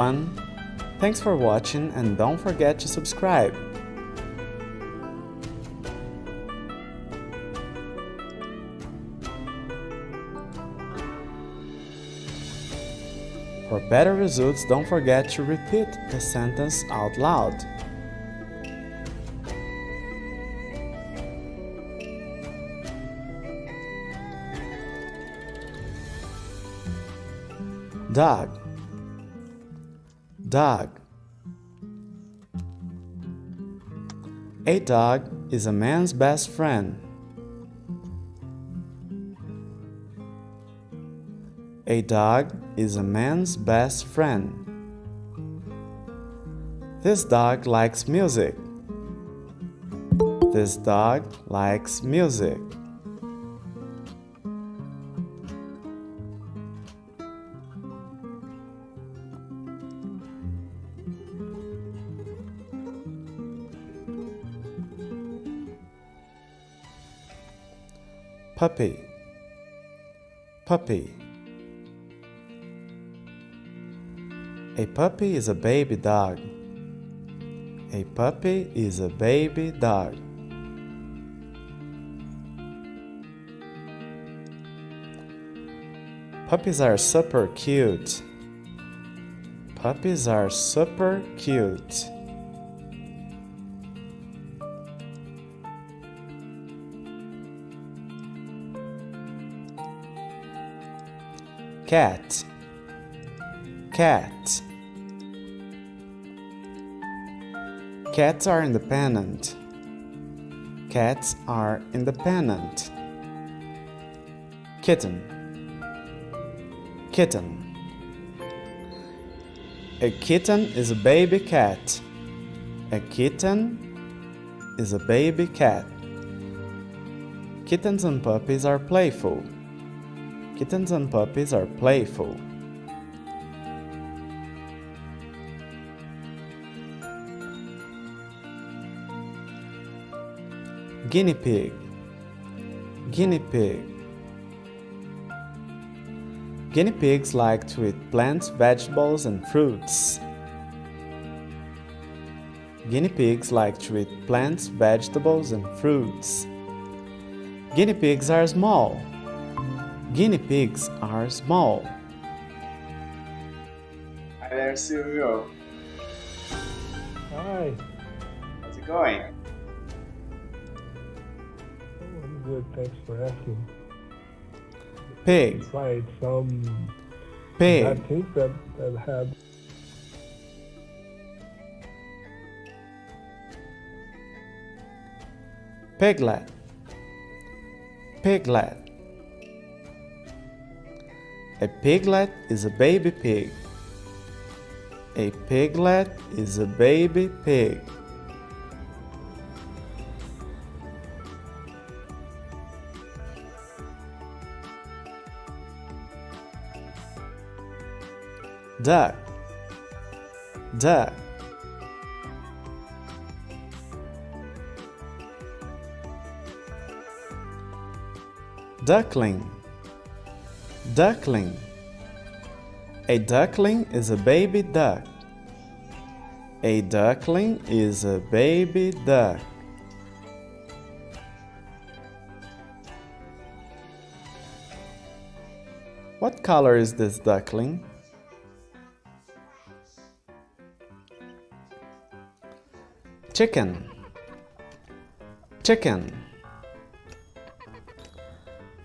Thanks for watching and don't forget to subscribe. For better results, don't forget to repeat the sentence out loud. Dog, dog. A dog is a man's best friend. A dog is a man's best friend. This dog likes music. This dog likes music. Puppy, puppy. A puppy is a baby dog. A puppy is a baby dog. Puppies are super cute. Puppies are super cute. Cat, cat. Cats are independent. Cats are independent. Kitten, kitten. A kitten is a baby cat. A kitten is a baby cat. Kittens and puppies are playful. Kittens and puppies are playful. Guinea pig, guinea pig. Guinea pigs like to eat plants, vegetables, and fruits. Guinea pigs like to eat plants, vegetables, and fruits. Guinea pigs are small. Guinea pigs are small. Hi there, Silvio. Hi. How's it going? Oh, I'm good, thanks for asking. Pig, Tried some pig. bad things that had Piglet, piglet. A piglet is a baby pig. A piglet is a baby pig. Duck, duck. Duckling, duckling. A duckling is a baby duck. A duckling is a baby duck. What color is this duckling? Chicken, chicken.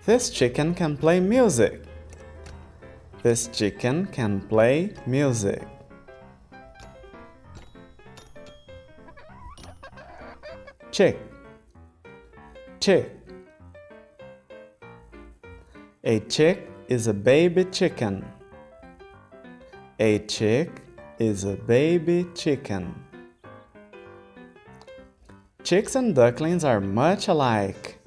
This chicken can play music. This chicken can play music. Chick, chick. A chick is a baby chicken. A chick is a baby chicken. Chicks and ducklings are much alike.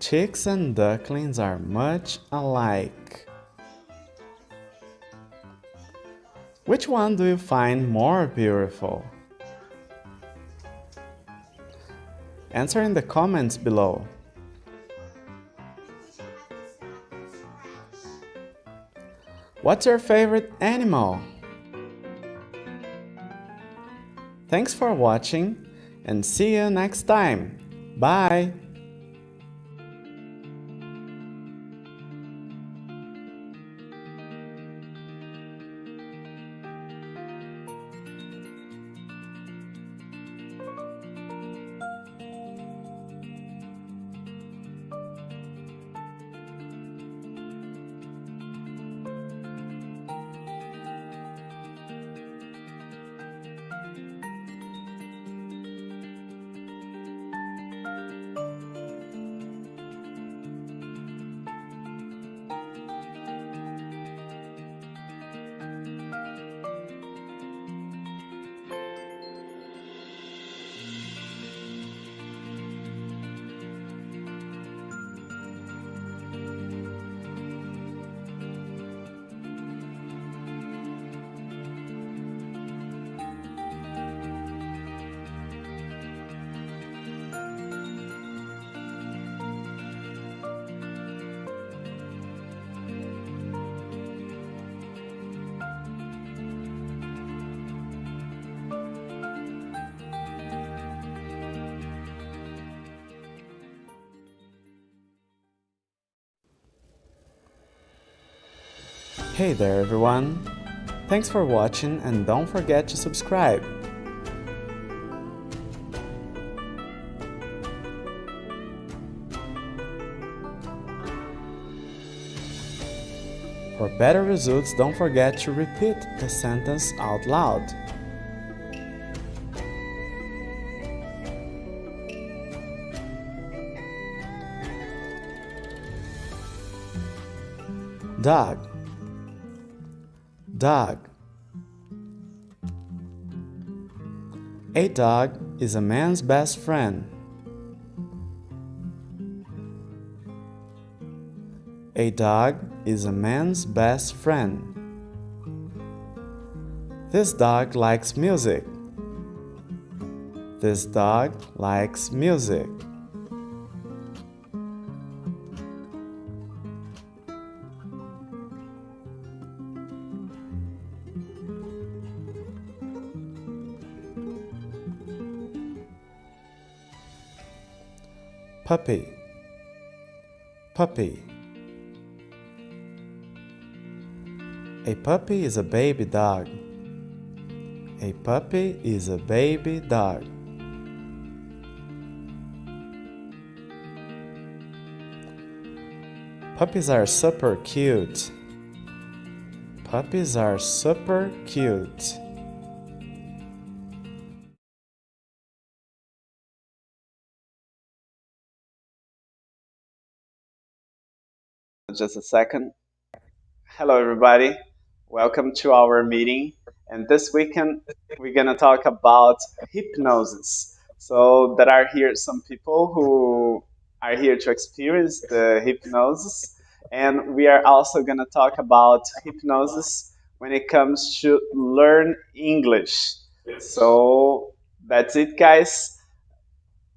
Chicks and ducklings are much alike. Which one do you find more beautiful? Answer in the comments below. What's your favorite animal? Thanks for watching and see you next time. Bye! Hey there everyone! Thanks for watching and don't forget to subscribe. For better results, don't forget to repeat the sentence out loud. Dog, dog. A dog is a man's best friend. A dog is a man's best friend. This dog likes music. This dog likes music. Puppy, puppy. A puppy is a baby dog. A puppy is a baby dog. Puppies are super cute. Puppies are super cute. Just a second. Hello, everybody. Welcome to our meeting. And this weekend, we're going to talk about hypnosis. So, there are here some people who are here to experience the hypnosis. And we are also going to talk about hypnosis when it comes to learn English. So, that's it, guys.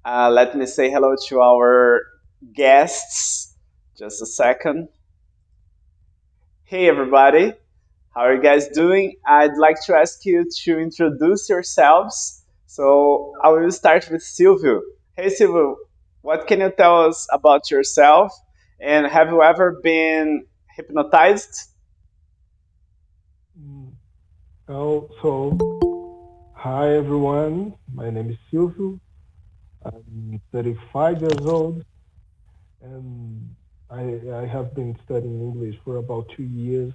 Let me say hello to our guests. Just a second. Hey everybody, how are you guys doing? I'd like to ask you to introduce yourselves. So I will start with Silvio. Hey Silvio, what can you tell us about yourself? And have you ever been hypnotized? Hi everyone. My name is Silvio. I'm 35 years old, and I have been studying English for about 2 years,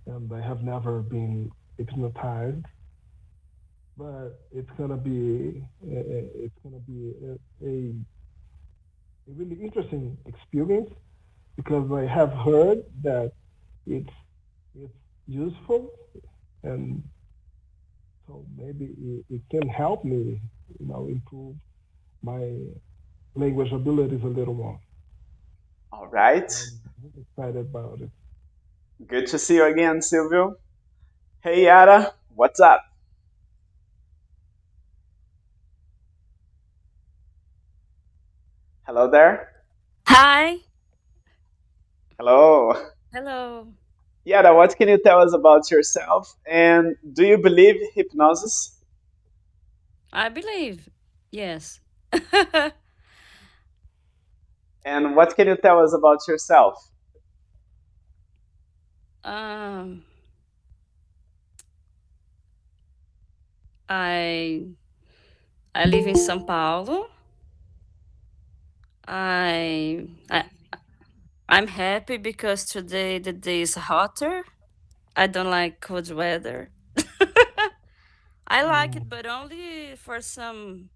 and I have never been hypnotized. But it's gonna be a really interesting experience because I have heard that it's it's useful, and so maybe it can help me, improve my language abilities a little more. All right, I'm really excited about it. good to see you again, Silvio. Hey Yara, what's up? Hello there. Hi. Hello. Hello. Yara, what can you tell us about yourself? And do you believe hypnosis? I believe. Yes. And what can you tell us about yourself? um, I I live in São Paulo. I I'm happy because today the day is hotter. I don't like cold weather. I like it, but only for some,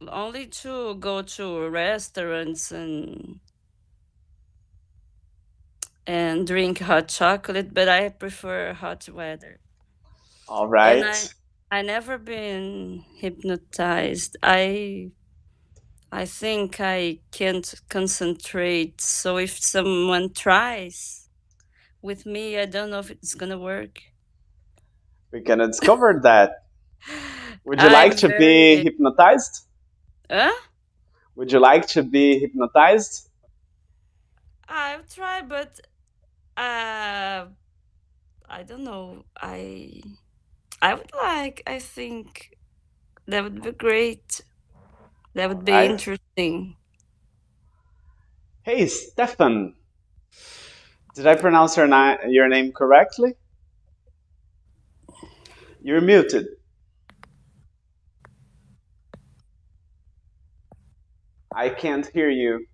only to go to restaurants and drink hot chocolate, but I prefer hot weather. All And right. I never been hypnotized. I think I can't concentrate. So if someone tries with me, I don't know if it's gonna work. We're gonna discover that. Would you I'm like to be very hypnotized? uh Would you like to be hypnotized? I'll try, but uh I don't know. I would like, I think that would be great. That All would be right. interesting. Hey, Stefan. Did I pronounce your name correctly? You're muted. I can't hear you.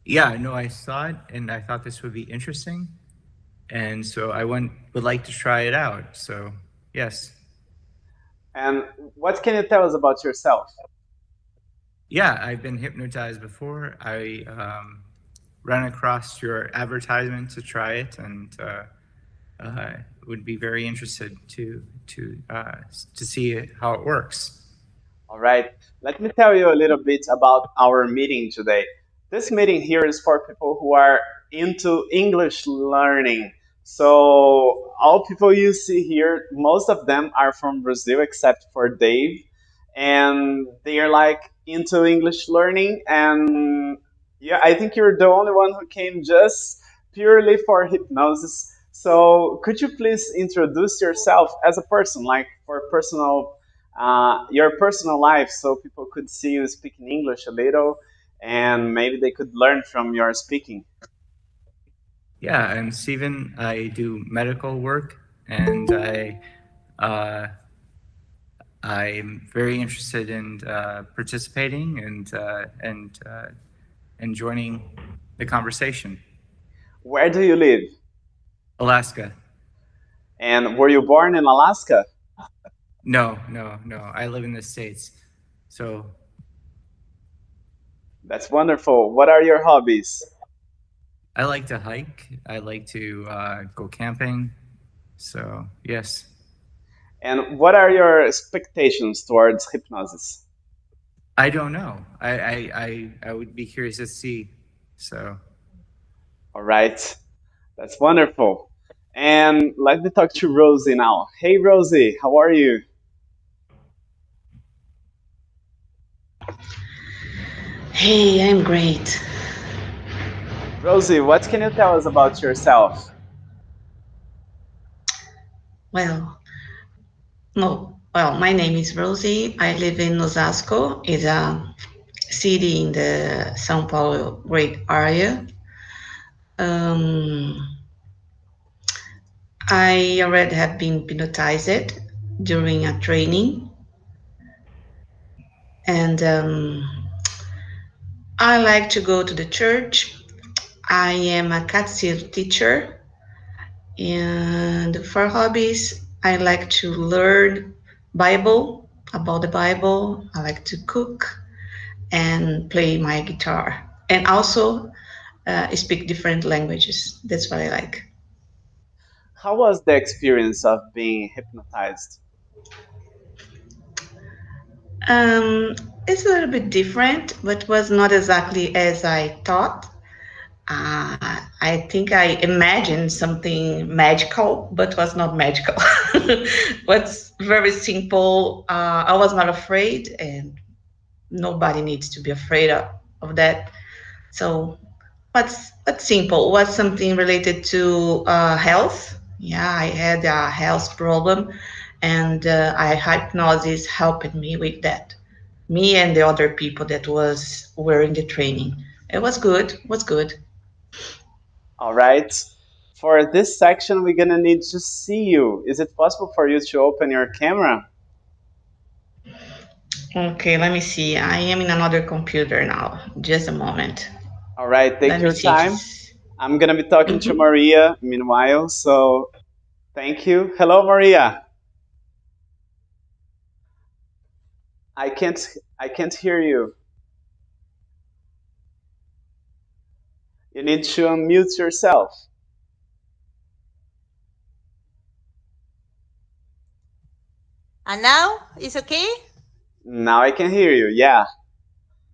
Yeah, no, I saw it and I thought this would be interesting. And so would like to try it out. So, yes. And what can you tell us about yourself? Yeah, I've been hypnotized before. I ran across your advertisement to try it and would be very interested to see how it works. All right. Let me tell you a little bit about our meeting today. This meeting here is for people who are into English learning. So, all people you see here, most of them are from Brazil except for Dave. And they are like into English learning. And yeah, I think you're the only one who came just purely for hypnosis. So, could you please introduce yourself as a person, like for personal your personal life so people could see you speaking English a little and maybe they could learn from your speaking. Yeah, I'm Steven. I do medical work and I'm very interested in participating and joining the conversation. Where do you live? Alaska. And were you born in Alaska? No. I live in the States. So That's wonderful. What are your hobbies? I like to hike. I like to go camping. So, yes. And what are your expectations towards hypnosis? I don't know. I would be curious to see. So, All right. That's wonderful. And let me talk to Rosie now. Hey, Rosie, how are you? Hey, I'm great. Rosie, what can you tell us about yourself? Well, my name is Rosie. I live in Osasco. It's a city in the São Paulo great area. I already have been hypnotized during a training, and I like to go to the church. I am a Catholic teacher, and for hobbies, I like to learn about the Bible. I like to cook and play my guitar, and also speak different languages. That's what I like. How was the experience of being hypnotized? Um, it's a little bit different, but was not exactly as I thought. I think I imagined something magical, but was not magical. Was very simple. I was not afraid, and nobody needs to be afraid of that. So, what's simple? Was something related to health Yeah, I had a health problem, and I hypnosis helped me with that. Me and the other people that were in the training. It was good. Was good. All right. For this section, we're gonna need to see you. Is it possible for you to open your camera? Okay, let me see. I am in another computer now. Just a moment. All right, take Let me your see. time. I'm gonna be talking to Mhm. Maria meanwhile, so thank you. Hello, Maria. I can't I can't hear you. You need to unmute yourself. And now it's okay? Now I can hear you. Yeah.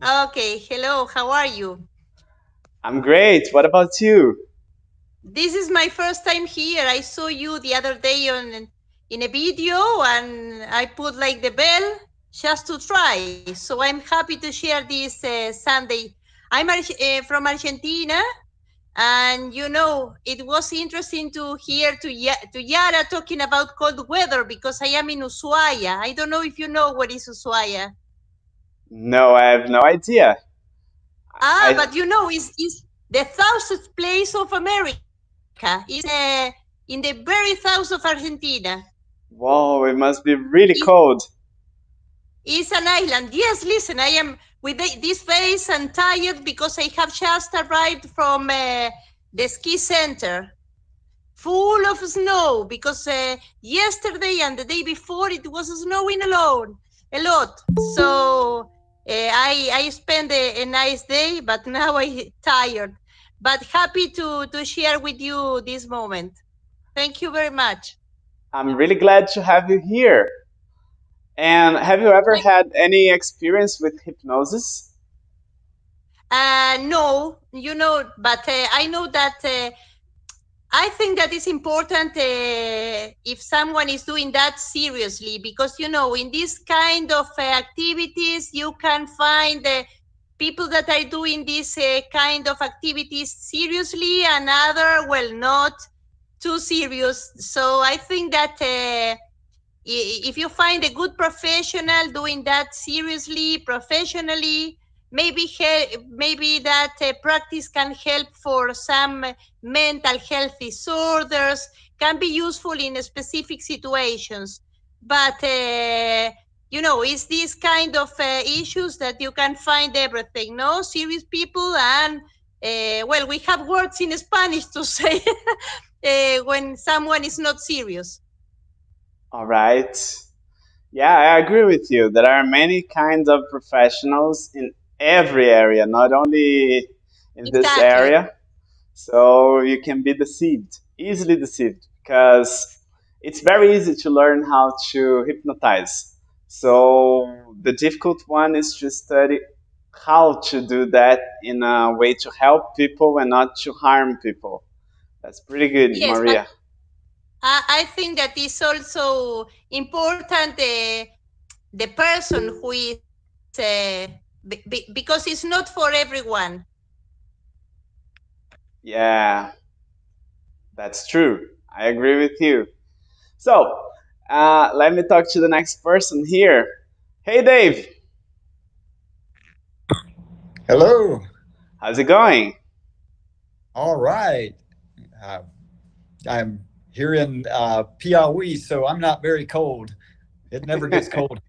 Okay, hello, how are you? I'm great. What about you? This is my first time here. I saw you the other day in a video and I put like the bell just to try. So I'm happy to share this Sunday. From Argentina, and it was interesting to hear to Yara talking about cold weather because I am in Ushuaia. I don't know if you know what is Ushuaia. No, I have no idea. But it's the southest place of America. It's in the very south of Argentina. Whoa, it must be really It, cold. it's an island. Yes, listen, I am with this face and tired because I have just arrived from the ski center, full of snow because yesterday and the day before it was snowing a lot. So I spent a nice day, but now I'm tired. But happy to share with you this moment. Thank you very much. I'm really glad to have you here. And have you ever had any experience with hypnosis? No, but I know that I think that is important if someone is doing that seriously, because in this kind of activities you can find people that are doing this kind of activities seriously and other, well, not too serious. So I think that if you find a good professional doing that seriously, professionally, maybe that practice can help for some mental health disorders, can be useful in specific situations. But it's these kind of issues that you can find everything, no? Serious people and well, we have words in Spanish to say when someone is not serious. All right. Yeah, I agree with you. There are many kinds of professionals in every area, not only in this Exactly. area. So you can be deceived, easily deceived, because it's very easy to learn how to hypnotize. So the difficult one is to study how to do that in a way to help people and not to harm people. That's pretty good, Yes, but Maria. I think that is also important the person who is because it's not for everyone. Yeah, that's true. I agree with you. So, let me talk to the next person here. Hey, Dave. Hello. How's it going? All right. Uh, I'm here in Piauí, so I'm not very cold. It never gets cold.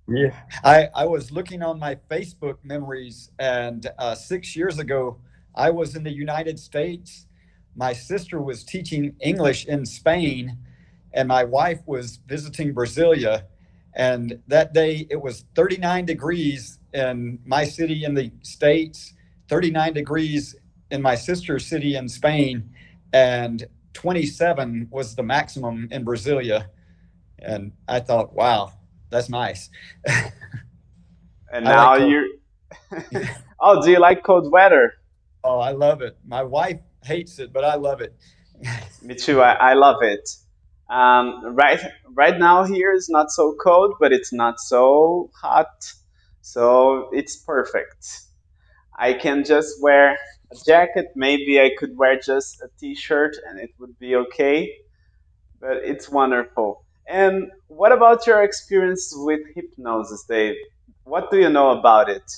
Yeah. I was looking on my Facebook memories, and 6 years ago, I was in the United States. My sister was teaching English in Spain, and my wife was visiting Brasilia. And that day, it was 39 degrees in my city in the States, 39 degrees in my sister's city in Spain, and 27 was the maximum in Brasilia. And I thought, wow, that's nice. And I like now cold. you're. Oh, do you like cold weather? Oh, I love it. My wife hates it, but I love it. Me too. I love it. Right now here is not so cold, but it's not so hot, so it's perfect. I can just wear a jacket. Maybe I could wear just a t-shirt and it would be okay. But it's wonderful. And what about your experience with hypnosis, Dave? What do you know about it?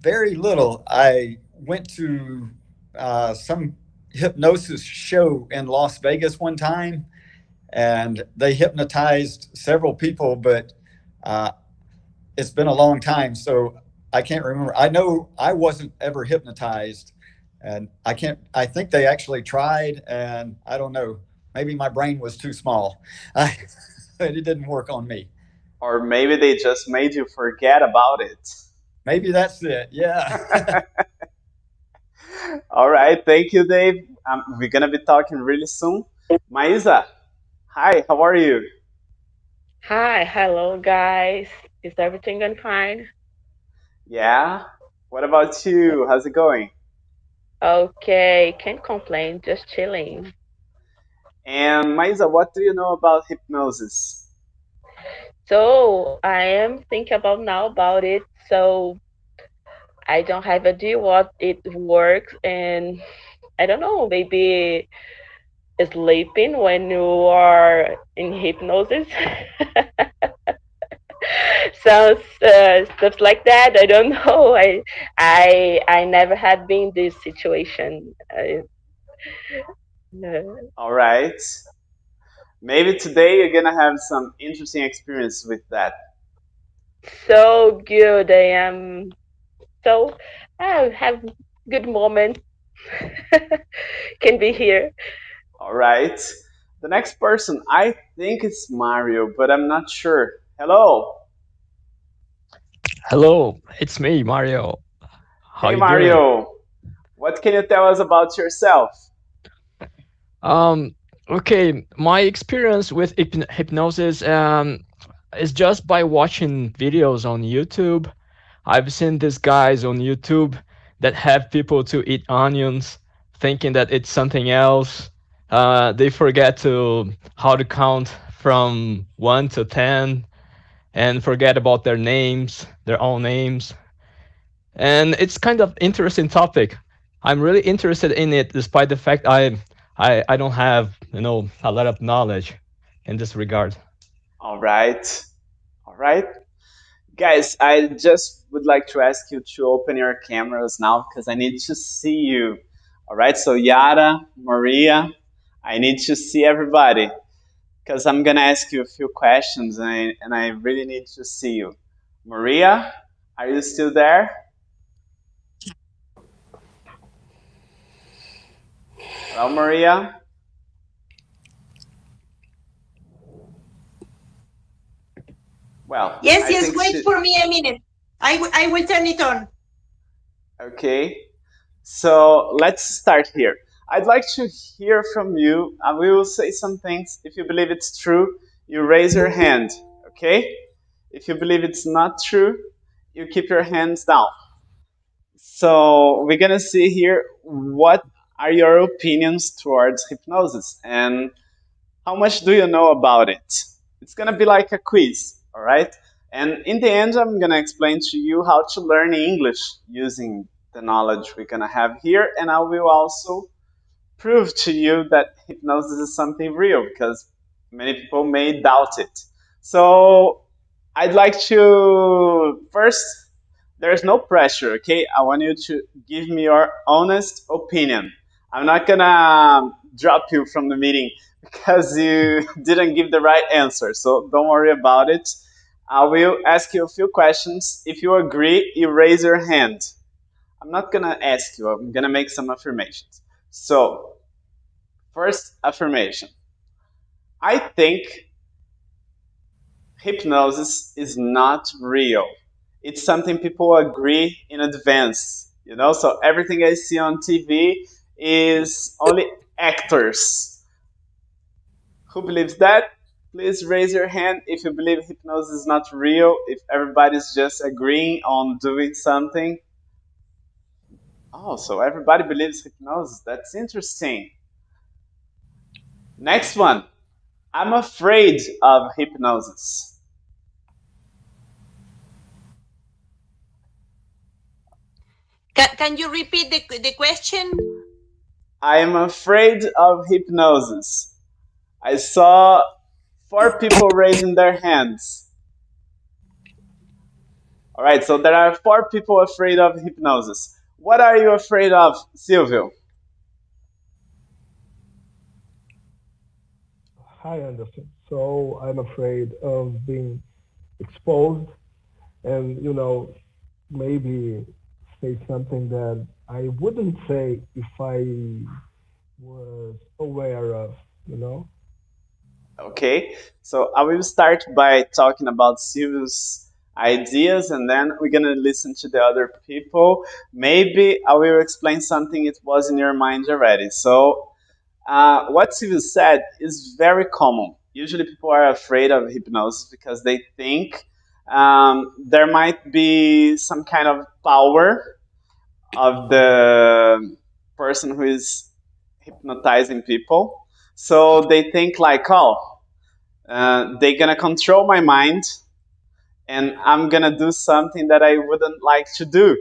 Very little. I went to some hypnosis show in Las Vegas one time, and they hypnotized several people, but it's been a long time, so I can't remember. I know I wasn't ever hypnotized, and I think they actually tried, and I don't know. Maybe my brain was too small. It didn't work on me. Or maybe they just made you forget about it. Maybe that's it. Yeah. All right. Thank you, Dave. We're going to be talking really soon. Maisa, hi, how are you? Hi, hello guys. Is everything going fine? Yeah. What about you? How's it going? Okay, can't complain, just chilling. And Maisa, what do you know about hypnosis? So I am thinking about it. So I don't have idea what it works, and I don't know, maybe sleeping when you are in hypnosis. So stuff like that. I don't know. I never had been in this situation. All right. Maybe today you're going to have some interesting experience with that. So good. I am so I have good moments. Can be here. All right. The next person, I think it's Mario, but I'm not sure. Hello. Hello, it's me, Mario. How Hey, you Mario. What can you tell us about yourself? doing? Okay, my experience with hypnosis is just by watching videos on YouTube. I've seen these guys on YouTube that have people to eat onions, thinking that it's something else. They forget to how to count from 1 to 10 and forget about their names, their own names. And it's kind of interesting topic. I'm really interested in it, despite the fact I don't have a lot of knowledge in this regard. All right. All right. Guys, I just would like to ask you to open your cameras now because I need to see you. All right. So Yara, Maria, I need to see everybody because I'm going to ask you a few questions and I really need to see you. Maria, are you still there? Hello, Maria. Well, Yes, wait for me a minute. I will turn it on. Okay, so let's start here. I'd like to hear from you. We will say some things. If you believe it's true, you raise your hand, okay? If you believe it's not true, you keep your hands down. So we're gonna see here what are your opinions towards hypnosis and how much do you know about it? It's gonna be like a quiz, all right? And in the end, I'm gonna explain to you how to learn English using the knowledge we're gonna have here, and I will also prove to you that hypnosis is something real because many people may doubt it. So I'd like to first, there's no pressure, okay? I want you to give me your honest opinion. I'm not gonna drop you from the meeting because you didn't give the right answer. So don't worry about it. I will ask you a few questions. If you agree, you raise your hand. I'm not going to ask you, I'm going to make some affirmations. So, first affirmation. I think hypnosis is not real. It's something people agree in advance, you know? So everything I see on TV is only actors. Who believes that? Please raise your hand if you believe hypnosis is not real, if everybody's just agreeing on doing something. Oh, so everybody believes hypnosis. That's interesting. Next one. I'm afraid of hypnosis. Can you repeat the question? I am afraid of hypnosis. I saw 4 people raising their hands. All right, so there are 4 people afraid of hypnosis. What are you afraid of, Silvio? Hi, Anderson. So I'm afraid of being exposed and, maybe say something that I wouldn't say if I was aware of. Okay, so I will start by talking about Silvio's ideas and then we're gonna listen to the other people. Maybe I will explain something it was in your mind already. So what Silvio said is very common. Usually, people are afraid of hypnosis because they think there might be some kind of power of the person who is hypnotizing people. So they think like, oh, they're gonna control my mind, and I'm gonna do something that I wouldn't like to do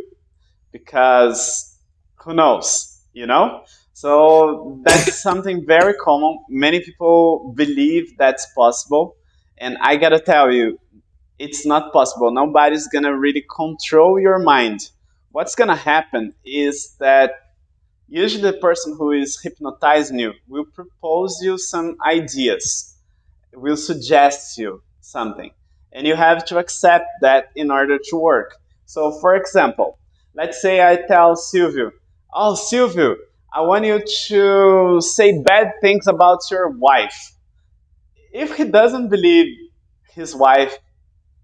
because who knows, you know? So that's something very common. Many people believe that's possible. And I gotta tell you, it's not possible. Nobody's gonna really control your mind. What's gonna happen is that usually the person who is hypnotizing you will propose you some ideas, will suggest you something, and you have to accept that in order to work. So, for example, let's say I tell Silvio, "Oh, Silvio, I want you to say bad things about your wife." If he doesn't believe his wife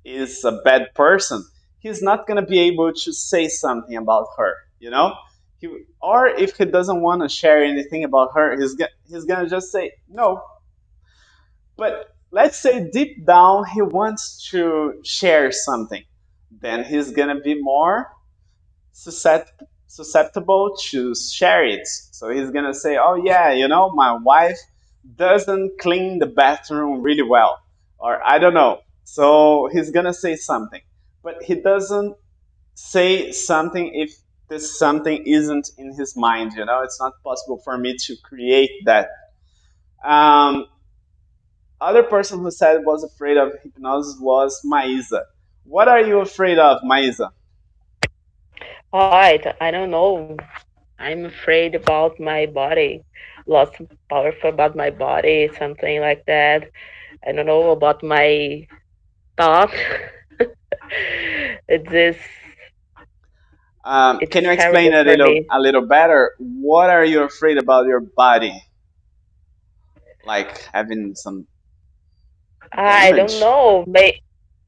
is a bad person, he's not going to be able to say something about her, you know? Or if he doesn't want to share anything about her, he's going to just say no. But let's say deep down he wants to share something, then he's gonna be more susceptible to share it. So he's gonna say, "Oh yeah, my wife doesn't clean the bathroom really well," or I don't know. So he's gonna say something, but he doesn't say something if this something isn't in his mind. It's not possible for me to create that. Um, Other person who said was afraid of hypnosis was Maisa. What are you afraid of, Maisa? Alright, I don't know. I'm afraid about my body. Lots of powerful about my body, something like that. I don't know about my thought. It's just it's Can you explain terrible for me. a little better? What are you afraid about your body? Like having some I don't damage? know.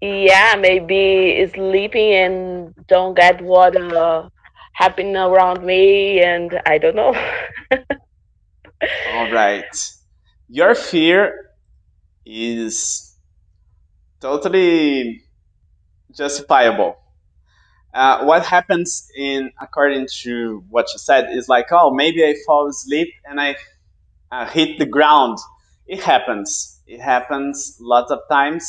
Yeah, maybe sleeping and don't get what happening around me, and I don't know. All right. Your fear is totally justifiable. What happens in according to what you said is like, oh, maybe I fall asleep and I hit the ground. It happens. It happens lots of times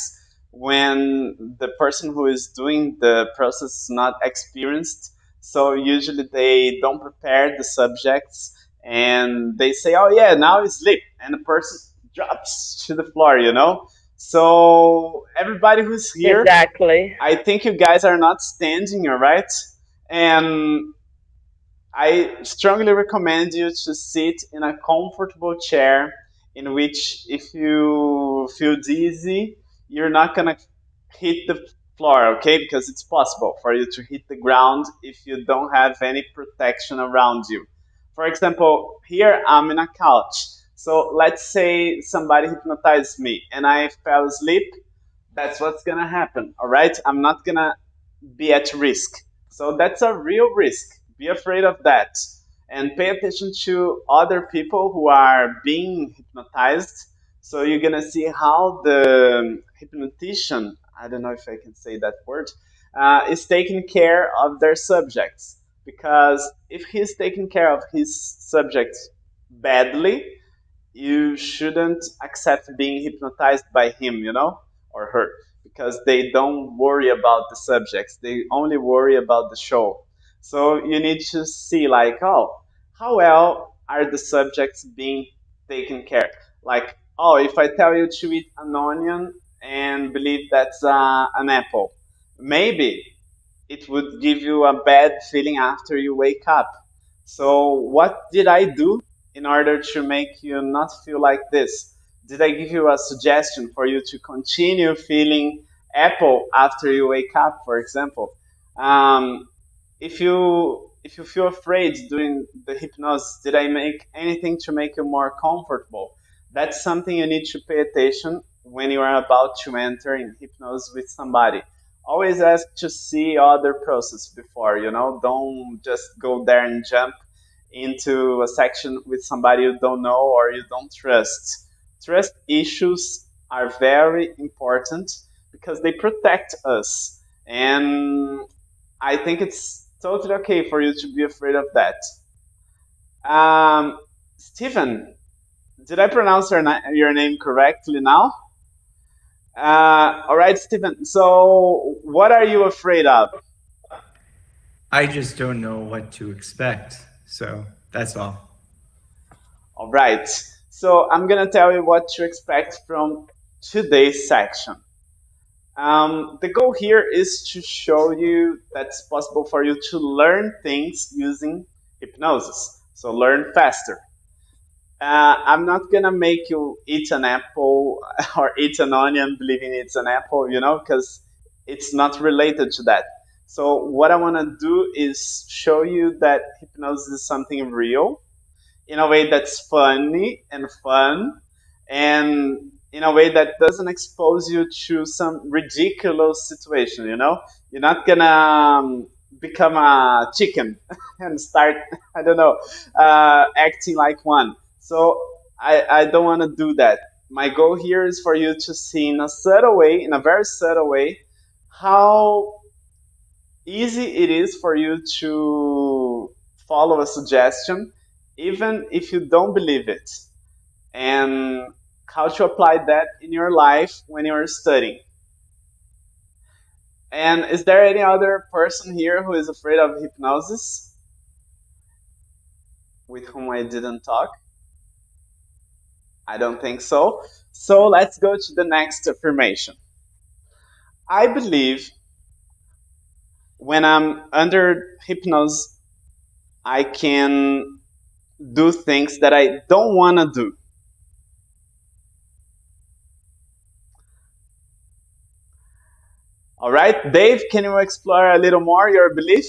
when the person who is doing the process is not experienced. So usually they don't prepare the subjects and they say, "Oh yeah, now you sleep," and the person drops to the floor. So everybody who's here, Exactly. I think you guys are not standing, all right? And I strongly recommend you to sit in a comfortable chair in which, if you feel dizzy, you're not gonna hit the floor, okay? Because it's possible for you to hit the ground if you don't have any protection around you. For example, here I'm in a couch. So let's say somebody hypnotized me and I fell asleep. That's what's gonna happen, all right? I'm not gonna be at risk. So that's a real risk. Be afraid of that. And pay attention to other people who are being hypnotized. So you're going to see how the hypnotician, I don't know if I can say that word, is taking care of their subjects. Because if he's taking care of his subjects badly, you shouldn't accept being hypnotized by him, or her, because they don't worry about the subjects. They only worry about the show. So you need to see like, oh, how well are the subjects being taken care? Like, oh, if I tell you to eat an onion and believe that's an apple, maybe it would give you a bad feeling after you wake up. So what did I do in order to make you not feel like this? Did I give you a suggestion for you to continue feeling apple after you wake up, for example? Um, if you feel afraid during the hypnosis, did I make anything to make you more comfortable? That's something you need to pay attention when you are about to enter in hypnosis with somebody. Always ask to see other process before, don't just go there and jump into a section with somebody you don't know or you don't trust. Trust issues are very important because they protect us. And I think it's totally okay for you to be afraid of that. Stephen, did I pronounce your name correctly now? All right, Stephen. So, what are you afraid of? I just don't know what to expect. So that's all. All right. So, I'm going to tell you what to expect from today's section. The goal here is to show you that it's possible for you to learn things using hypnosis. So, learn faster. I'm not gonna make you eat an apple or eat an onion believing it's an apple, because it's not related to that. So what I want to do is show you that hypnosis is something real in a way that's funny and fun, and in a way that doesn't expose you to some ridiculous situation. You're not gonna become a chicken and start, I don't know, acting like one. So I don't want to do that. My goal here is for you to see in a subtle way, in a very subtle way, how easy it is for you to follow a suggestion, even if you don't believe it, and how to apply that in your life when you're studying. And is there any other person here who is afraid of hypnosis with whom I didn't talk? I don't think so. So let's go to the next affirmation. I believe when I'm under hypnosis, I can do things that I don't want to do. All right, Dave, can you explore a little more your belief?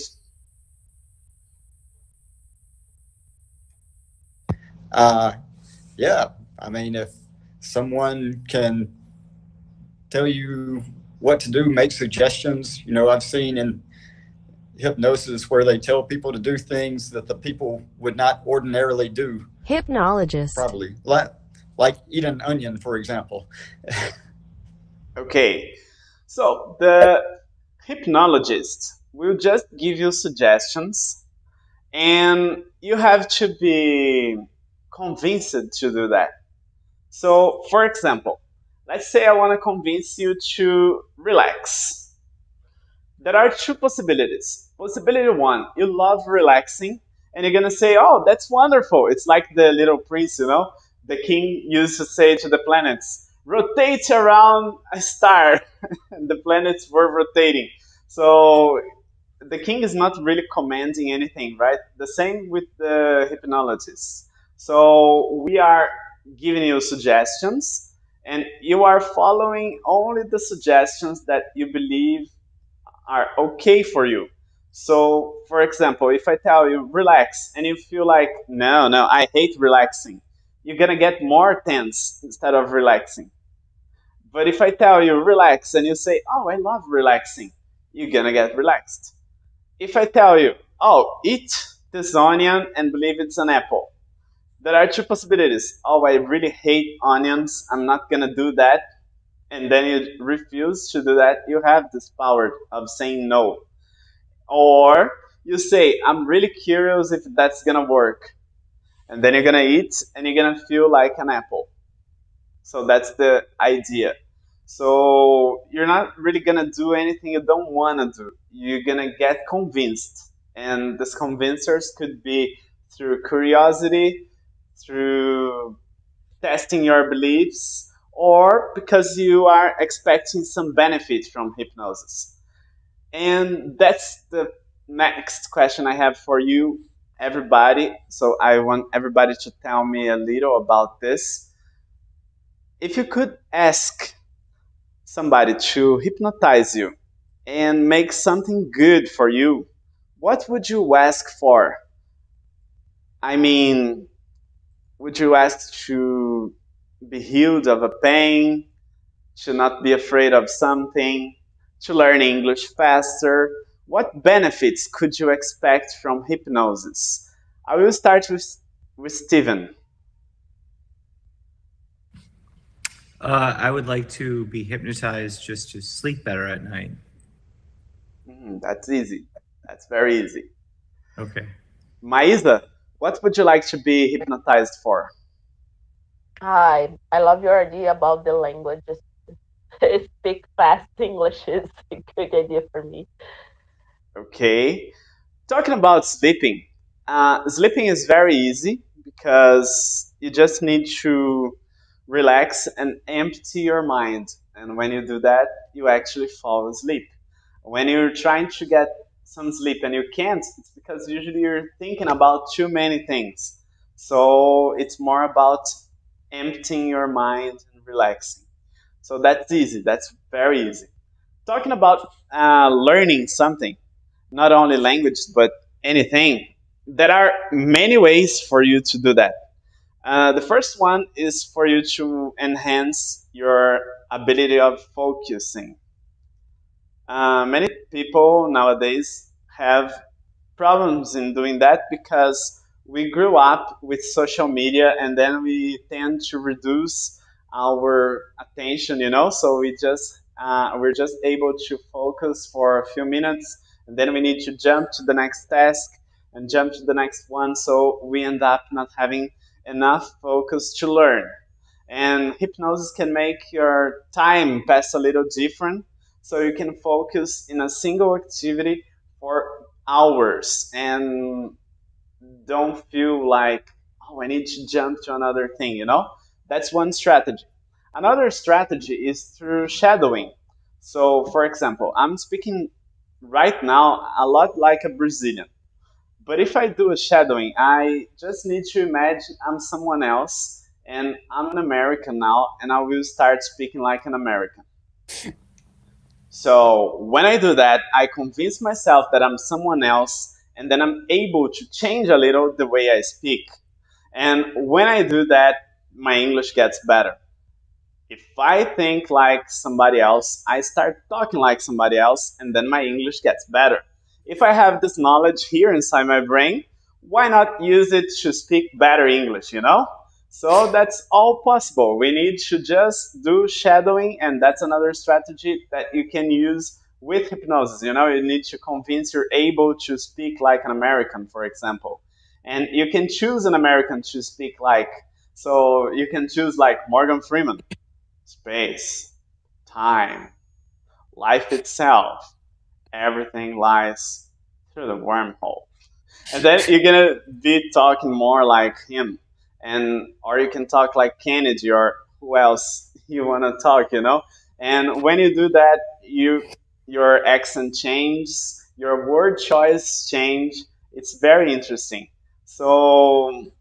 Yeah, I mean, if someone can tell you what to do, make suggestions, I've seen in hypnosis where they tell people to do things that the people would not ordinarily do. Hypnologist. Probably. Like eat an onion, for example. Okay, so the hypnologist will just give you suggestions, and you have to be convinced to do that. So, for example, let's say I want to convince you to relax. There are two possibilities. Possibility one, you love relaxing, and you're going to say, oh, that's wonderful. It's like the little prince, The king used to say to the planets, rotate around a star. And the planets were rotating. So the king is not really commanding anything, right? The same with the hypnologist. So we are giving you suggestions, and you are following only the suggestions that you believe are okay for you. So, for example, if I tell you relax and you feel like, no, I hate relaxing, you're gonna get more tense instead of relaxing. But if I tell you relax and you say, oh, I love relaxing, you're gonna get relaxed. If I tell you, oh, eat this onion and believe it's an apple, there are two possibilities. Oh, I really hate onions, I'm not gonna do that. And then you refuse to do that, you have this power of saying no. Or you say, I'm really curious if that's gonna work. And then you're gonna eat and you're gonna feel like an apple. So that's the idea. So you're not really gonna do anything you don't wanna do. You're gonna get convinced. And these convincers could be through curiosity, through testing your beliefs, or because you are expecting some benefit from hypnosis. And that's the next question I have for you, everybody. So I want everybody to tell me a little about this. If you could ask somebody to hypnotize you and make something good for you, what would you ask for? I mean, would you ask to be healed of a pain, to not be afraid of something, to learn English faster? What benefits could you expect from hypnosis? I will start with Steven. I would like to be hypnotized just to sleep better at night. That's easy. That's very easy. Okay. Maisa, what would you like to be hypnotized for? I love your idea about the languages. Speak fast English is a good idea for me. Okay. Talking about sleeping, sleeping is very easy because you just need to relax and empty your mind. And when you do that, you actually fall asleep. When you're trying to get some sleep and you can't, it's because usually you're thinking about too many things. So it's more about emptying your mind and relaxing. So that's easy. That's very easy. Talking about learning something, not only language, but anything, there are many ways for you to do that. The first one is for you to enhance your ability of focusing. Many people nowadays have problems in doing that because we grew up with social media and then we tend to reduce our attention, so we're just able to focus for a few minutes and then we need to jump to the next task and jump to the next one, so we end up not having enough focus to learn. And hypnosis can make your time pass a little different, so you can focus in a single activity for hours and don't feel like, oh, I need to jump to another thing. That's one strategy. Another strategy is through shadowing. So, for example, I'm speaking right now a lot like a Brazilian. But if I do a shadowing, I just need to imagine I'm someone else and I'm an American now and I will start speaking like an American. So when I do that, I convince myself that I'm someone else, and then I'm able to change a little the way I speak. And when I do that, my English gets better. If I think like somebody else, I start talking like somebody else, and then my English gets better. If I have this knowledge here inside my brain, why not use it to speak better English? So that's all possible. We need to just do shadowing, and that's another strategy that you can use with hypnosis. You need to convince you're able to speak like an American, for example. And you can choose an American to speak like. So you can choose like Morgan Freeman. Space, time, life itself, everything lies through the wormhole. And then you're gonna be talking more like him, or you can talk like Kennedy or who else you wanna talk. And when you do that, your accent changes, your word choice change. It's very interesting. So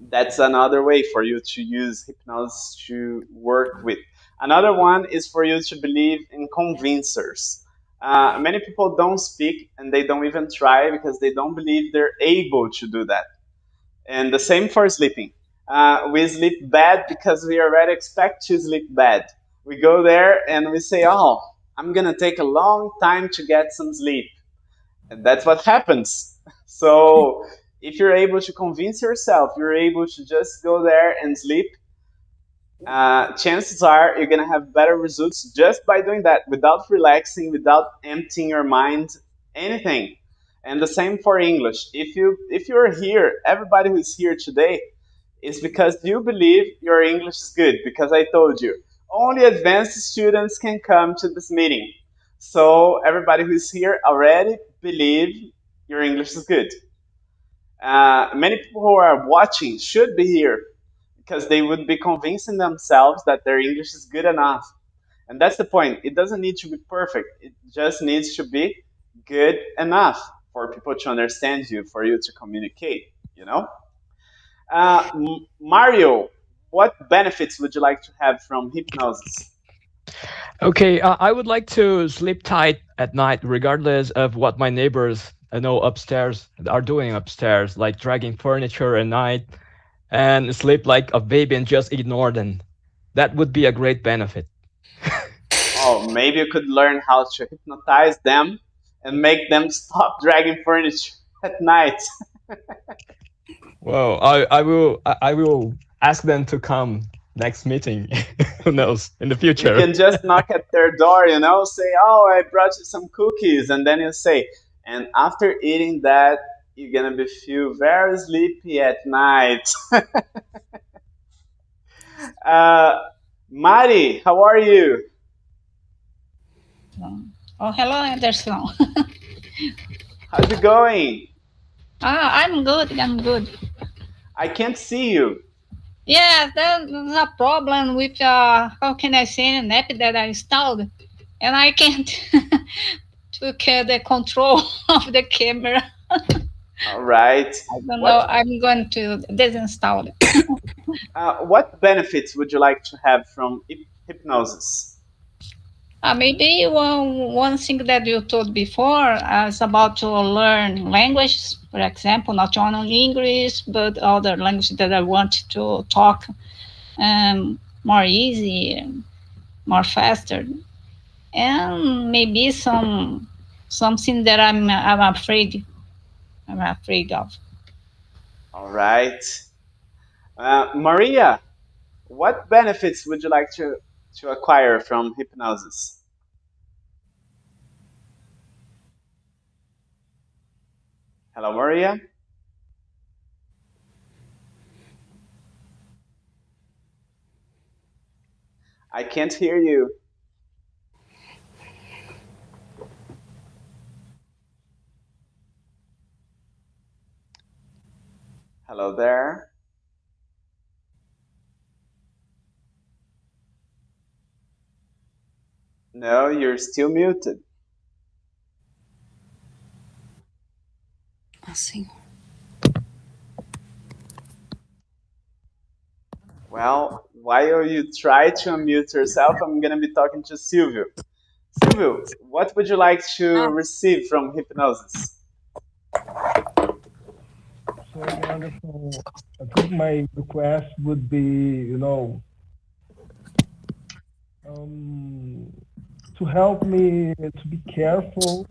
that's another way for you to use hypnosis to work with. Another one is for you to believe in convincers. Many people don't speak and they don't even try because they don't believe they're able to do that. And the same for sleeping. We sleep bad because we already expect to sleep bad. We go there and we say, oh, I'm going to take a long time to get some sleep. And that's what happens. So if you're able to convince yourself, you're able to just go there and sleep, chances are you're going to have better results just by doing that, without relaxing, without emptying your mind, anything. And the same for English. If you're here, everybody who's here today is because you believe your English is good, because I told you only advanced students can come to this meeting. So everybody who's here already believe your English is good. Many people who are watching should be here because they would be convincing themselves that their English is good enough. And that's the point. It doesn't need to be perfect. It just needs to be good enough for people to understand you, for you to communicate, you know? Mario, what benefits would you like to have from hypnosis? Okay, I would like to sleep tight at night, regardless of what my neighbors upstairs are doing upstairs, like dragging furniture at night, and sleep like a baby and just ignore them. That would be a great benefit. Oh, maybe you could learn how to hypnotize them and make them stop dragging furniture at night. Well, I will ask them to come next meeting. Who knows, in the You future. can just knock at their door, you know, say, "Oh, I brought you some cookies," and then you say, "And after eating that, you're gonna be feel very sleepy at night." Mari, how are you? Oh, hello, Anderson. How's it going? I'm good. I'm good. I can't see you. Yeah, there's a problem with how can I say an app that I installed, and I can't took the control of the camera. All right. I don't know. I'm going to disinstall it. What benefits would you like to have from hypnosis? Maybe one thing that you told before is about to learn languages, for example, not only English, but other languages that I want to talk more easy, more faster. And maybe something that I'm afraid of. All right. Maria, what benefits would you like to acquire from hypnosis? Hello, Maria. I can't hear you. Hello there. No, you're still muted. Assim. Well, while you try to unmute yourself, I'm going to be talking to Silvio. Silvio, what would you like to receive from hypnosis? So wonderful. I think my request would be, to help me to be careful,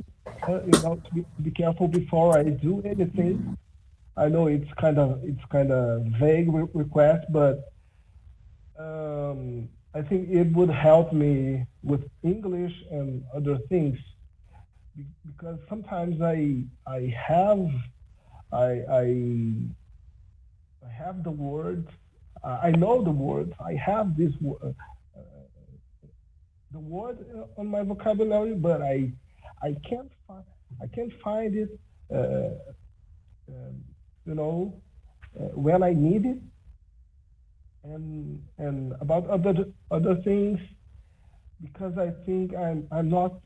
to be careful before I do anything. I know it's kind of vague request, but I think it would help me with English and other things, because sometimes I have the words. I know the words. I have this the word on my vocabulary, but I can't find it. When I need it. And about other things, because I think I'm not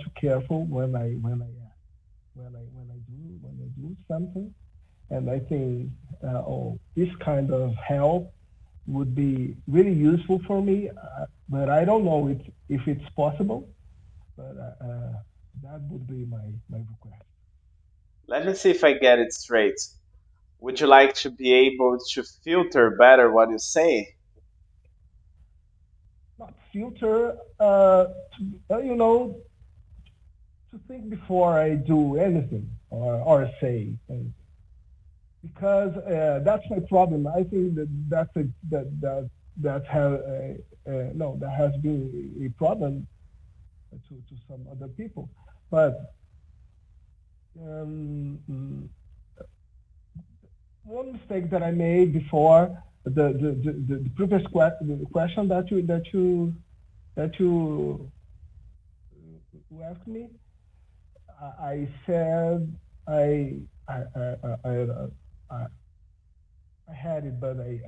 too careful when I do something, and I think this kind of help would be really useful for me, but I don't know if it's possible, but that would be my request. Let me see if I get it straight. Would you like to be able to filter better what you say? Not filter, to think before I do anything or say anything. Because that's my problem. I think that has been a problem to some other people. But one mistake that I made before, the previous question that you asked me, I said I, I, I, I, I I had it, but I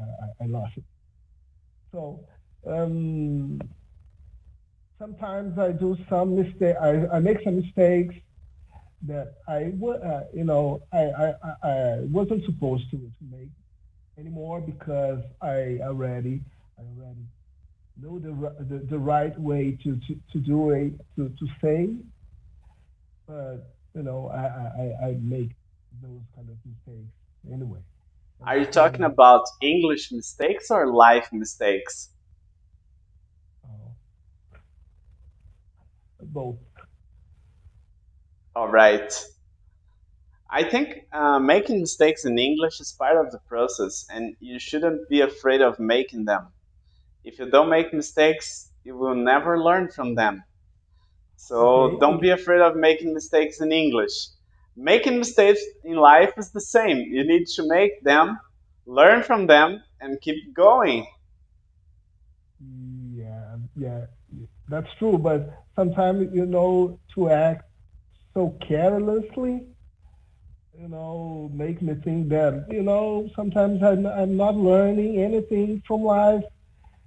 lost it. So sometimes I do some mistake. I make some mistakes that I wasn't supposed to make anymore because I already know the right way to do it to say, but I make those kind of mistakes anyway. Are you talking about English mistakes or life mistakes? Both. All right. I think making mistakes in English is part of the process, and you shouldn't be afraid of making them. If you don't make mistakes, you will never learn from them. So don't be afraid of making mistakes in English. Making mistakes in life is the same. You need to make them, learn from them, and keep going. Yeah, that's true. But sometimes, to act so carelessly, make me think that, sometimes I'm not learning anything from life.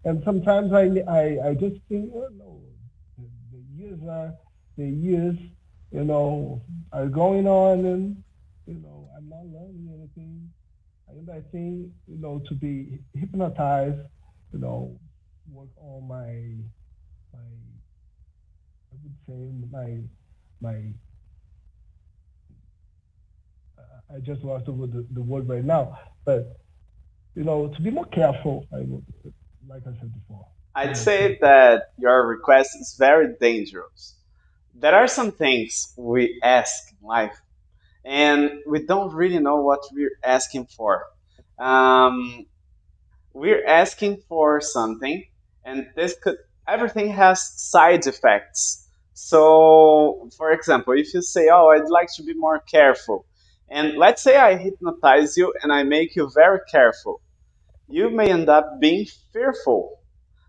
And sometimes I just think, oh, no, the years, are going on, and I'm not learning anything. And I think, to be hypnotized, work on my I would say my I just lost the word right now, but to be more careful. Like I said before. I'd say that your request is very dangerous. There are some things we ask in life, and we don't really know what we're asking for. Um, we're asking for something, and this could everything has side effects. So, for example, if you say, "Oh, I'd like to be more careful," and let's say I hypnotize you and I make you very careful, you may end up being fearful,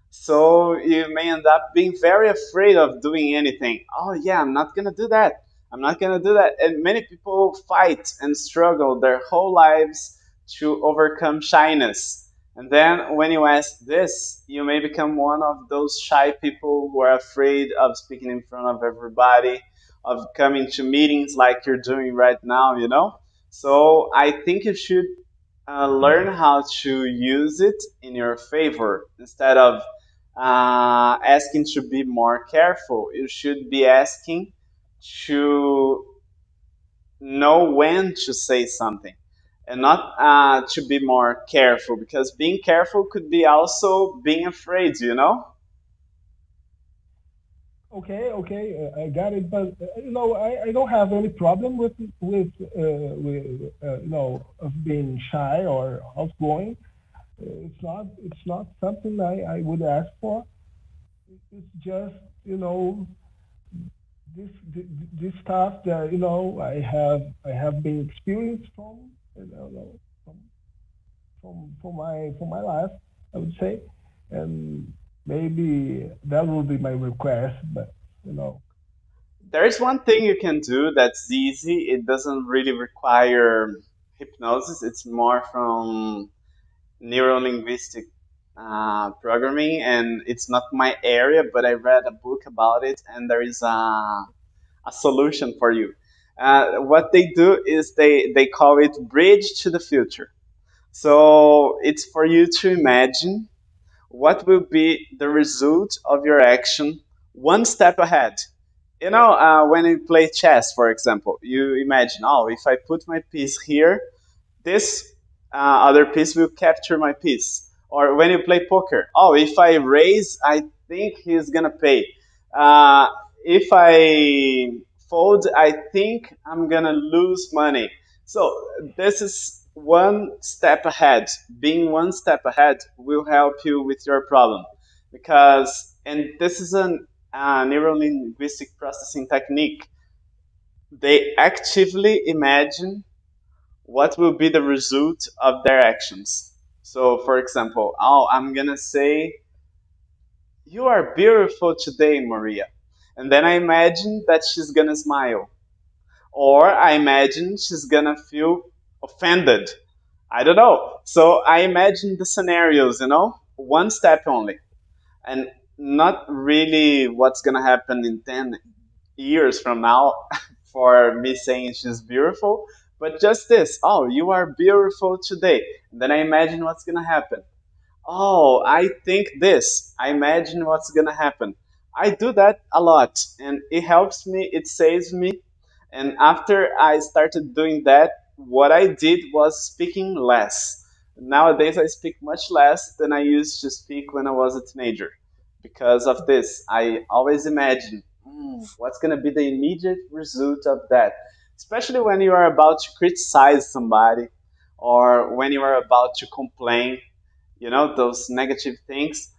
so you may end up being very afraid of doing anything. Oh, yeah, I'm not going to do that. I'm not going to do that. And many people fight and struggle their whole lives to overcome shyness. And then when you ask this, you may become one of those shy people who are afraid of speaking in front of everybody, of coming to meetings like you're doing right now. So I think you should learn how to use it in your favor instead of asking to be more careful. You should be asking to know when to say something and not to be more careful, because being careful could be also being afraid. Okay, I got it. But I don't have any problem with of being shy or outgoing. It's not something I would ask for. It's just this this stuff that I have been experienced from from my life, I would say, and maybe that will be my request. But There is one thing you can do that's easy. It doesn't really require hypnosis. It's more from neurolinguistic programming, and it's not my area, but I read a book about it, and there is a solution for you. What they do is they call it bridge to the future. So it's for you to imagine what will be the result of your action one step ahead. When you play chess, for example, you imagine, oh, if I put my piece here, this other piece will capture my piece. Or when you play poker, oh, if I raise, I think he's gonna pay. Uh, if I fold, I think I'm gonna lose money. So this is one step ahead. Being one step ahead will help you with your problem, and this is an neuro linguistic processing technique. They actively imagine what will be the result of their actions. So, for example, oh, I'm gonna say, "You are beautiful today, Maria," and then I imagine that she's gonna smile. or I imagine she's gonna feel offended. I don't know. So I imagine the scenarios, one step only, and not really what's gonna happen in 10 years from now for me saying she's beautiful, but just this. Oh, you are beautiful today. And then I imagine what's gonna happen. Oh, I think this. I imagine what's gonna happen. I do that a lot, and it helps me, it saves me. And after I started doing that, what I did was speaking less. Nowadays, I speak much less than I used to speak when I was a teenager. Because of this, I always imagine what's gonna be the immediate result of that. Especially when you are about to criticize somebody or when you are about to complain, those negative things.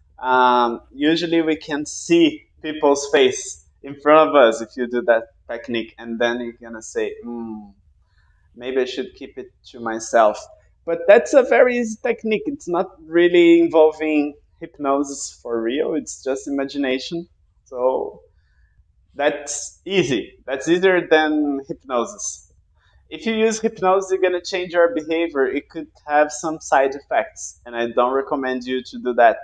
Usually we can see people's face in front of us if you do that technique, and then you're gonna say, maybe I should keep it to myself. But that's a very easy technique. It's not really involving hypnosis for real. It's just imagination. So that's easy. That's easier than hypnosis. If you use hypnosis, you're gonna change your behavior. It could have some side effects, and I don't recommend you to do that.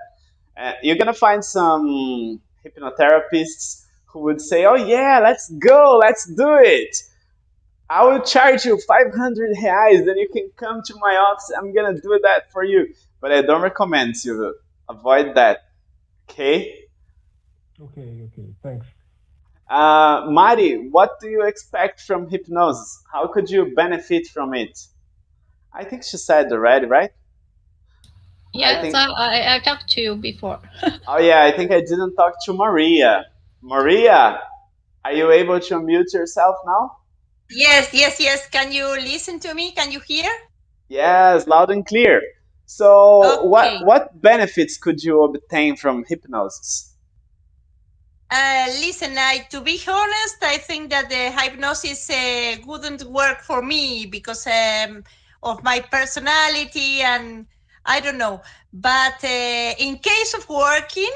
You're gonna find some hypnotherapists who would say, "Oh yeah, let's go, let's do it. I will charge you 500 reais, then you can come to my office. I'm gonna do that for you." But I don't recommend you avoid that. Okay. Okay, thanks. Mari, what do you expect from hypnosis? How could you benefit from it? I think she said already, right? Yes, I talked to you before. Oh yeah, I think I didn't talk to Maria. Maria, are you able to unmute yourself now? Yes. Can you listen to me? Can you hear? Yes, loud and clear. So, Okay. what benefits could you obtain from hypnosis? Listen, to be honest, I think that the hypnosis wouldn't work for me because of my personality and I don't know. But in case of working,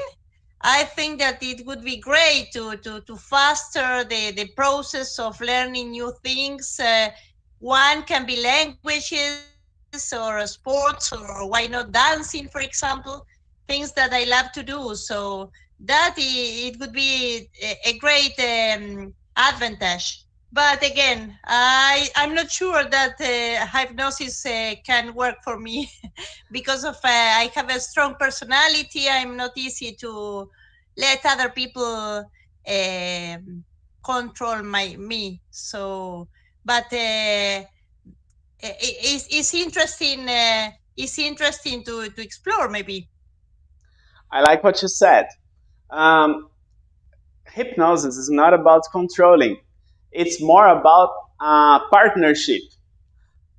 I think that it would be great to faster the process of learning new things. One can be languages or sports or why not dancing, for example, things that I love to do. So that it would be a great advantage. But again, I'm not sure that hypnosis can work for me because of I have a strong personality. I'm not easy to let other people control me. So, but it's interesting. It's interesting to explore maybe. I like what you said. Um, Hypnosis is not about controlling. It's more about partnership.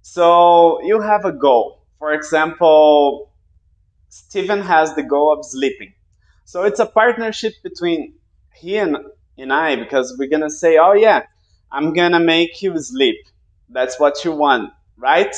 So you have a goal. For example, Steven has the goal of sleeping. So it's a partnership between he and I because we're gonna say, oh yeah, I'm gonna make you sleep. That's what you want, right?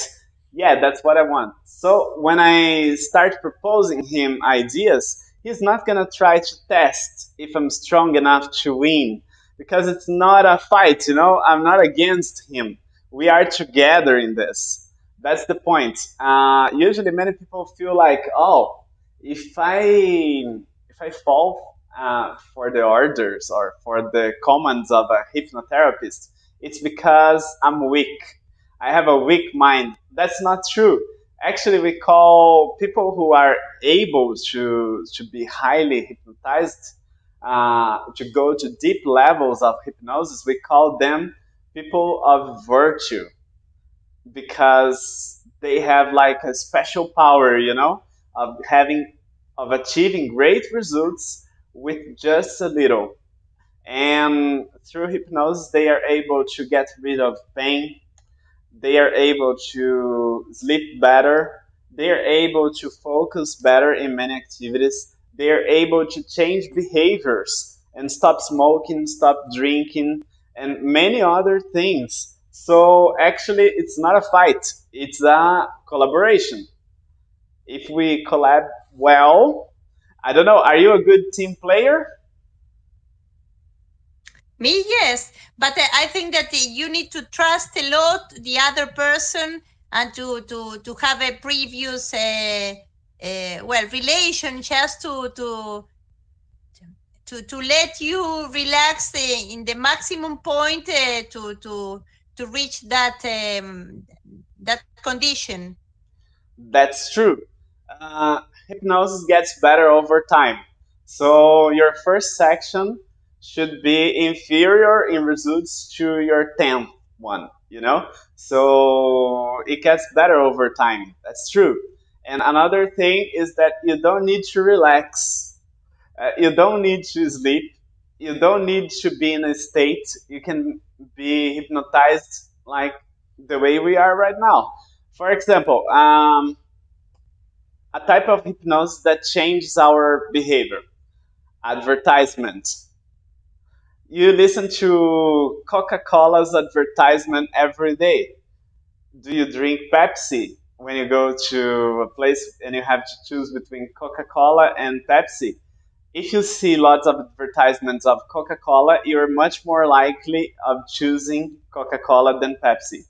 Yeah, that's what I want. So when I start proposing him ideas, he's not gonna try to test if I'm strong enough to win because it's not a fight, I'm not against him. We are together in this. That's the point. Usually, many people feel like, oh, if I fall for the orders or for the commands of a hypnotherapist, it's because I'm weak. I have a weak mind. That's not true. Actually, we call people who are able to be highly hypnotized, to go to deep levels of hypnosis, we call them people of virtue because they have like a special power, of achieving great results with just a little. And through hypnosis, they are able to get rid of pain. They are able to sleep better. They are able to focus better in many activities. They are able to change behaviors and stop smoking, stop drinking, and many other things. So actually, it's not a fight, it's a collaboration. If we collab well, I don't know, are you a good team player? Me, yes, but I think that you need to trust a lot the other person and to have a previous relation just to let you relax in the maximum point to reach that condition. That's true. Hypnosis gets better over time. So your first section should be inferior in results to your 10th one, you know? So it gets better over time. That's true. And another thing is that you don't need to relax. You don't need to sleep. You don't need to be in a state. You can be hypnotized like the way we are right now. For example, a type of hypnosis that changes our behavior. Advertisement. You listen to Coca-Cola's advertisement every day. Do you drink Pepsi when you go to a place and you have to choose between Coca-Cola and Pepsi? If you see lots of advertisements of Coca-Cola, you're much more likely of choosing Coca-Cola than Pepsi.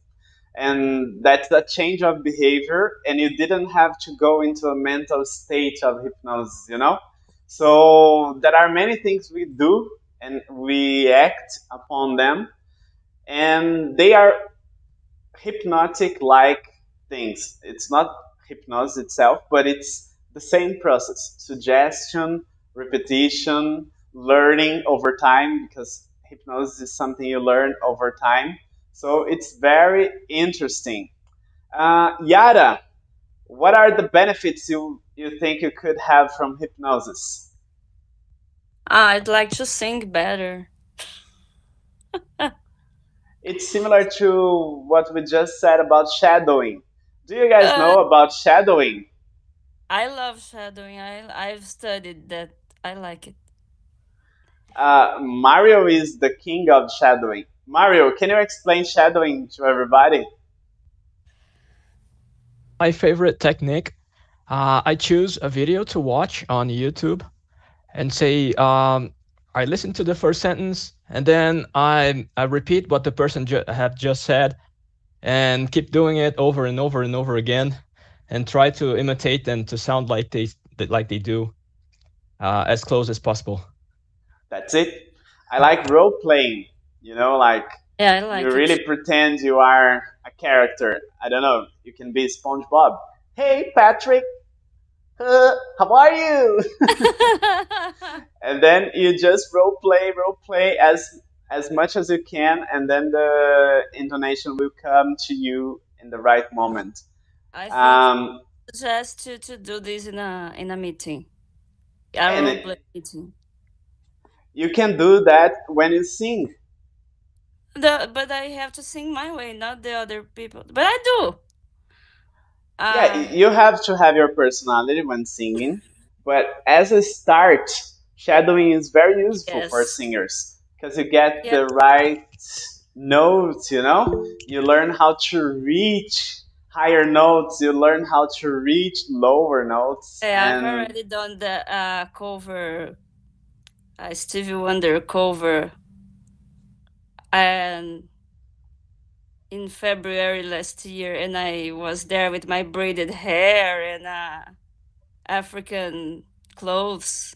And that's a change of behavior, and you didn't have to go into a mental state of hypnosis, you know. So there are many things we do and we act upon them, and they are hypnotic like things. It's not hypnosis itself, but it's the same process: suggestion, repetition, learning over time, because hypnosis is something you learn over time. So it's very interesting. Yara, what are the benefits you think you could have from hypnosis? I'd like to sing better. It's similar to what we just said about shadowing. Do you guys Uh, know about shadowing? I love shadowing. I've studied that. I like it. Mario is the king of shadowing. Mario, can you explain shadowing to everybody? My favorite technique, I choose a video to watch on YouTube and say, I listen to the first sentence and then I repeat what the person have just said and keep doing it over and over and over again and try to imitate them to sound like they do, as close as possible. That's it. I like role playing. You know, like Yeah, I you like it. really pretend you are a character. I don't know. You can be SpongeBob. Hey, Patrick. How are you? And then you just role play as much as you can, and then the intonation will come to you in the right moment. I think Um, just to do this in a meeting, a and role play meeting. you can do that when you sing. But I have to sing my way, not the other people. But I do. Yeah, Uh, you have to have your personality when singing, but as a start, shadowing is very useful for yes. singers because you get Yeah, the right notes, you know? You learn how to reach higher notes, you learn how to reach lower notes, I've and already done the cover, Stevie Wonder cover, and in February last year, and I was there with my braided hair and African clothes,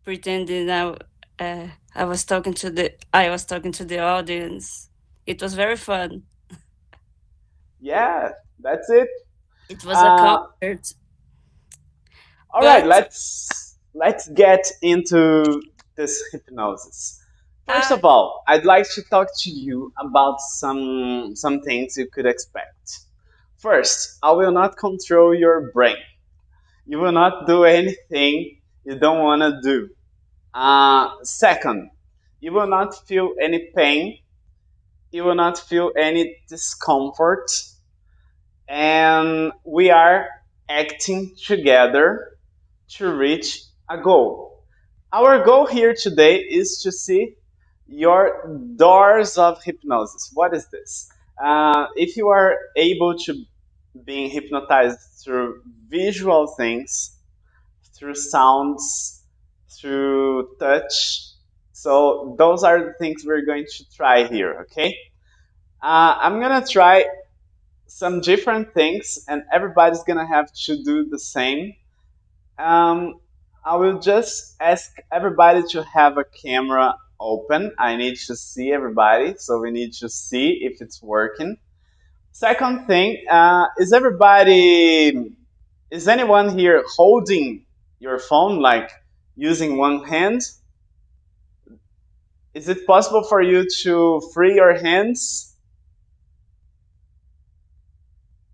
pretending I was talking to the audience. It was very fun. yeah, that's it. It was a Uh, concert, all right, but let's get into this hypnosis. First uh, of all, I'd like to talk to you about some things you could expect. First, I will not control your brain. You will not do anything you don't want to do. Second, you will not feel any pain. You will not feel any discomfort. And we are acting together to reach a goal. Our goal here today is to see your doors of hypnosis. What is this? If you are able to being hypnotized through visual things, through sounds, through touch, So those are the things we're going to try here, okay? I'm gonna try some different things, and everybody's gonna have to do the same. I will just ask everybody to have a camera open. I need to see everybody, so we need to see if it's working. Second thing, is anyone here holding your phone, like using one hand? Is it possible for you to free your hands?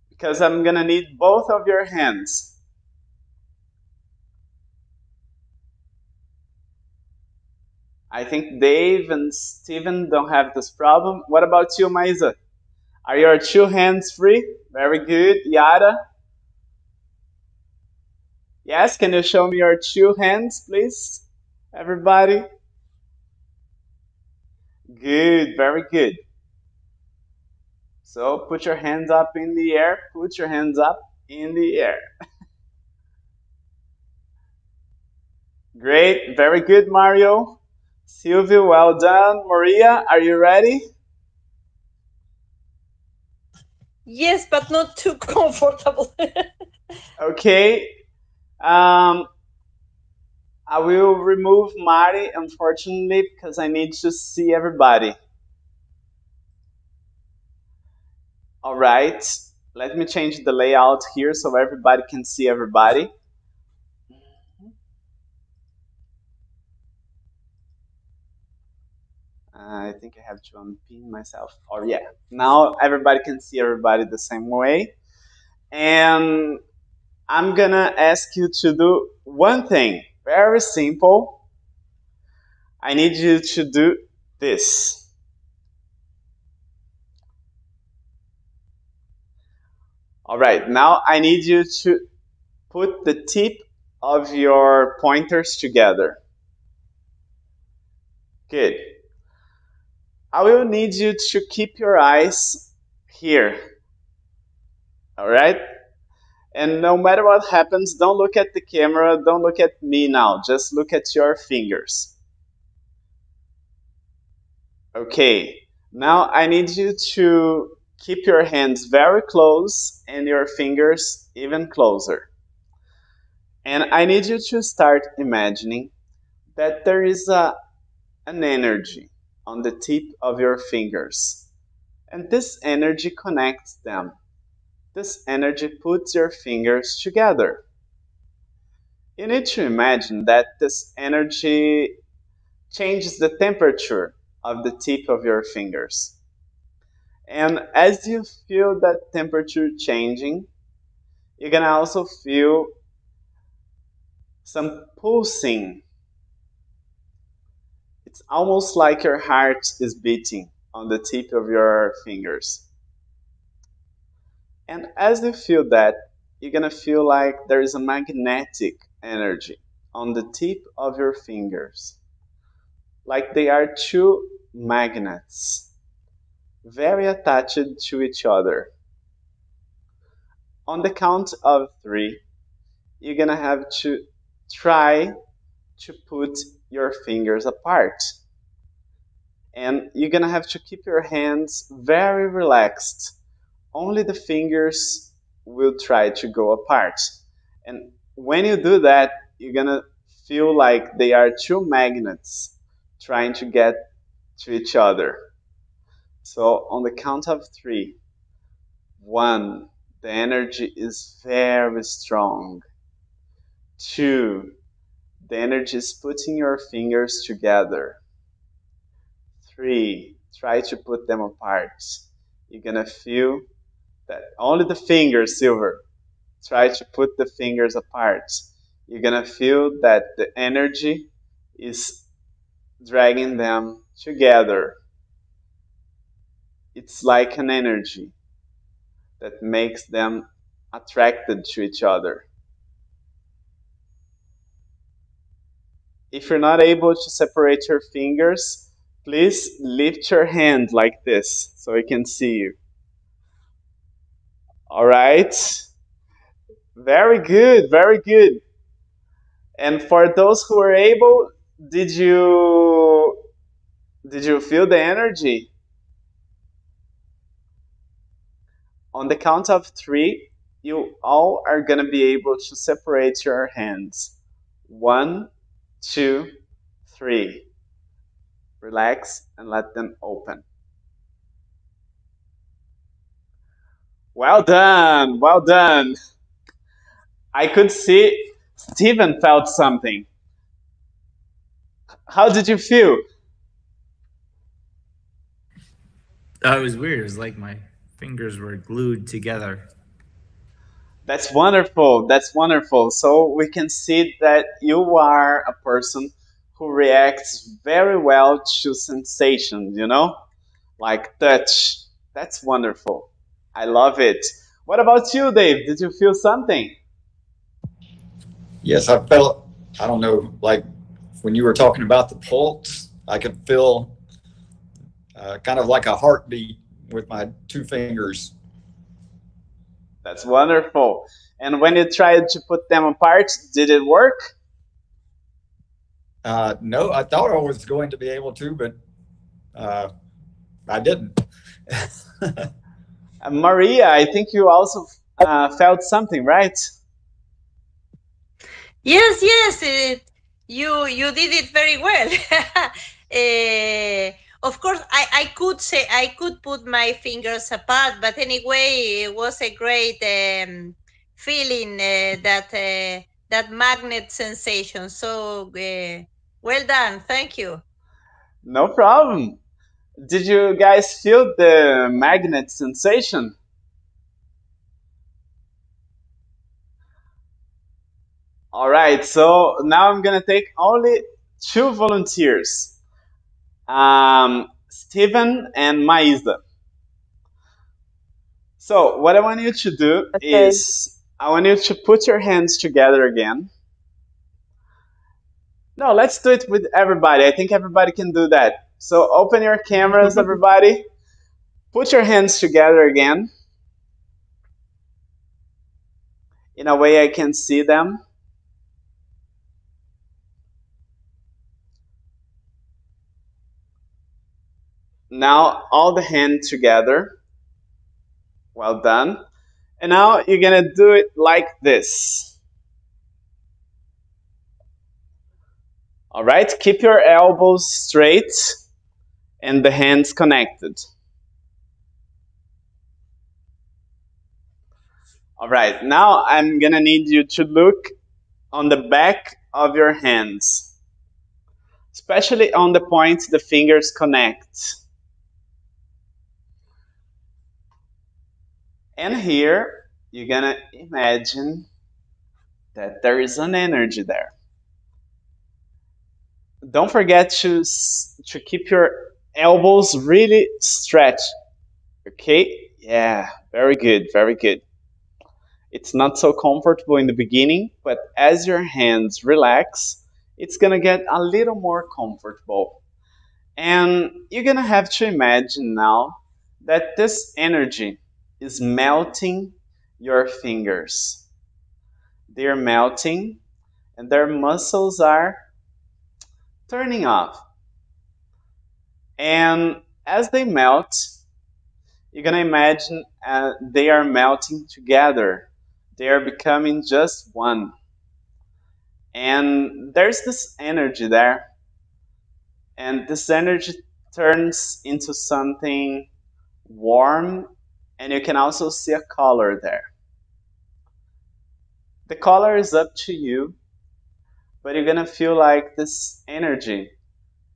Because I'm gonna need both of your hands. I think Dave and Steven don't have this problem. What about you, Maisa? Are your two hands free? Very good. Yara? Yes, can you show me your two hands, please? Everybody? Good, very good. So put your hands up in the air. Put your hands up in the air. Great, very good, Mario. Silvio, well done. Maria, are you ready? Yes, but not too comfortable. Okay. I will remove Mari, unfortunately, because I need to see everybody. All right. Let me change the layout here so everybody can see everybody. I think I have to unpin myself. Oh yeah, now everybody can see everybody the same way. And I'm gonna ask you to do one thing, very simple. I need you to do this. All right, now I need you to put the tip of your pointers together. Good. I will need you to keep your eyes here. All right? And no matter what happens, don't look at the camera, don't look at me now, just look at your fingers. Okay, now I need you to keep your hands very close and your fingers even closer. And I need you to start imagining that there is an energy on the tip of your fingers. And this energy connects them. This energy puts your fingers together. You need to imagine that this energy changes the temperature of the tip of your fingers. And as you feel that temperature changing, you're gonna also feel some pulsing. It's almost like your heart is beating on the tip of your fingers. And as you feel that, you're gonna feel like there is a magnetic energy on the tip of your fingers. Like they are two magnets, very attached to each other. On the count of 3, you're gonna have to try to put your fingers apart. And you're gonna have to keep your hands very relaxed. Only the fingers will try to go apart. And when you do that, you're gonna feel like they are two magnets trying to get to each other. So on the count of 3, 1, the energy is very strong. 2, the energy is putting your fingers together. 3, try to put them apart. You're gonna feel that only the fingers, Silver, try to put the fingers apart. You're gonna feel that the energy is dragging them together. It's like an energy that makes them attracted to each other. If you're not able to separate your fingers, please lift your hand like this so I can see you. All right. Very good, very good. And for those who are able, did you Did you feel the energy? On the count of 3, you all are going to be able to separate your hands. 1, 2, 3. Relax and let them open. Well done, well done. I could see Steven felt something. How did you feel? It was weird. It was like my fingers were glued together. That's wonderful. That's wonderful. So we can see that you are a person who reacts very well to sensations, you know? Like touch. That's wonderful. I love it. What about you, Dave? Did you feel something? Yes, I felt, I don't know, like when you were talking about the pulse, I could feel kind of like a heartbeat with my 2 fingers. That's wonderful. And when you tried to put them apart, did it work? No, I thought I was going to be able to, but I didn't. Maria, I think you also felt something, right? Yes, yes, you did it very well. Of course, I could say I could put my fingers apart, but anyway, it was a great feeling that magnet sensation. So well done, thank you. No problem. Did you guys feel the magnet sensation? All right, so now I'm gonna take only 2 volunteers, Steven and Maísa. So what I want you to do is, I want you to put your hands together again. No, let's do it with everybody. I think everybody can do that. So open your cameras, everybody. Put your hands together again. In a way I can see them. Now all the hands together. Well done. And now you're gonna do it like this. All right, keep your elbows straight and the hands connected. All right, now I'm gonna need you to look on the back of your hands, especially on the points the fingers connect. And here, you're gonna imagine that there is an energy there. Don't forget to keep your elbows really stretched. Okay? Yeah, very good, very good. It's not so comfortable in the beginning, but as your hands relax, it's gonna get a little more comfortable. And you're gonna have to imagine now that this energy is melting your fingers. They're melting and their muscles are turning off. And as they melt, you're gonna imagine they are melting together. They are becoming just one. And there's this energy there. And this energy turns into something warm, and you can also see a color there. The color is up to you, but you're gonna feel like this energy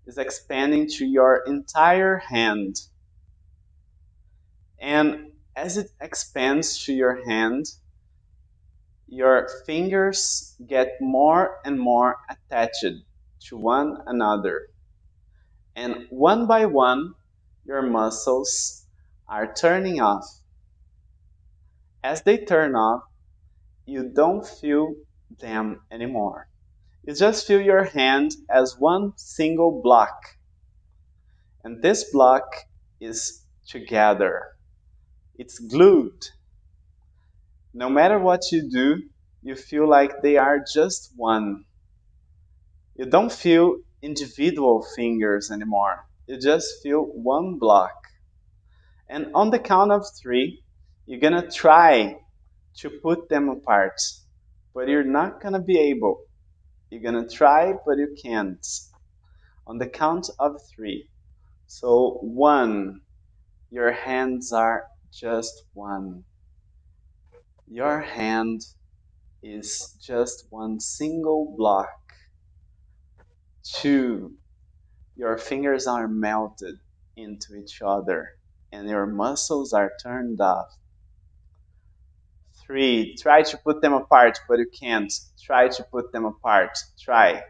is expanding to your entire hand. And as it expands to your hand, your fingers get more and more attached to one another. And one by one, your muscles are turning off. As they turn off, you don't feel them anymore. You just feel your hand as one single block. And this block is together. It's glued. No matter what you do, you feel like they are just one. You don't feel individual fingers anymore. you just feel one block. And on the count of 3, you're gonna try to put them apart, but you're not gonna be able. You're gonna try, but you can't. On the count of 3. So 1, your hands are just 1. Your hand is just one single block. 2, your fingers are melted into each other and your muscles are turned off. 3, try to put them apart, but you can't. Try to put them apart. Try.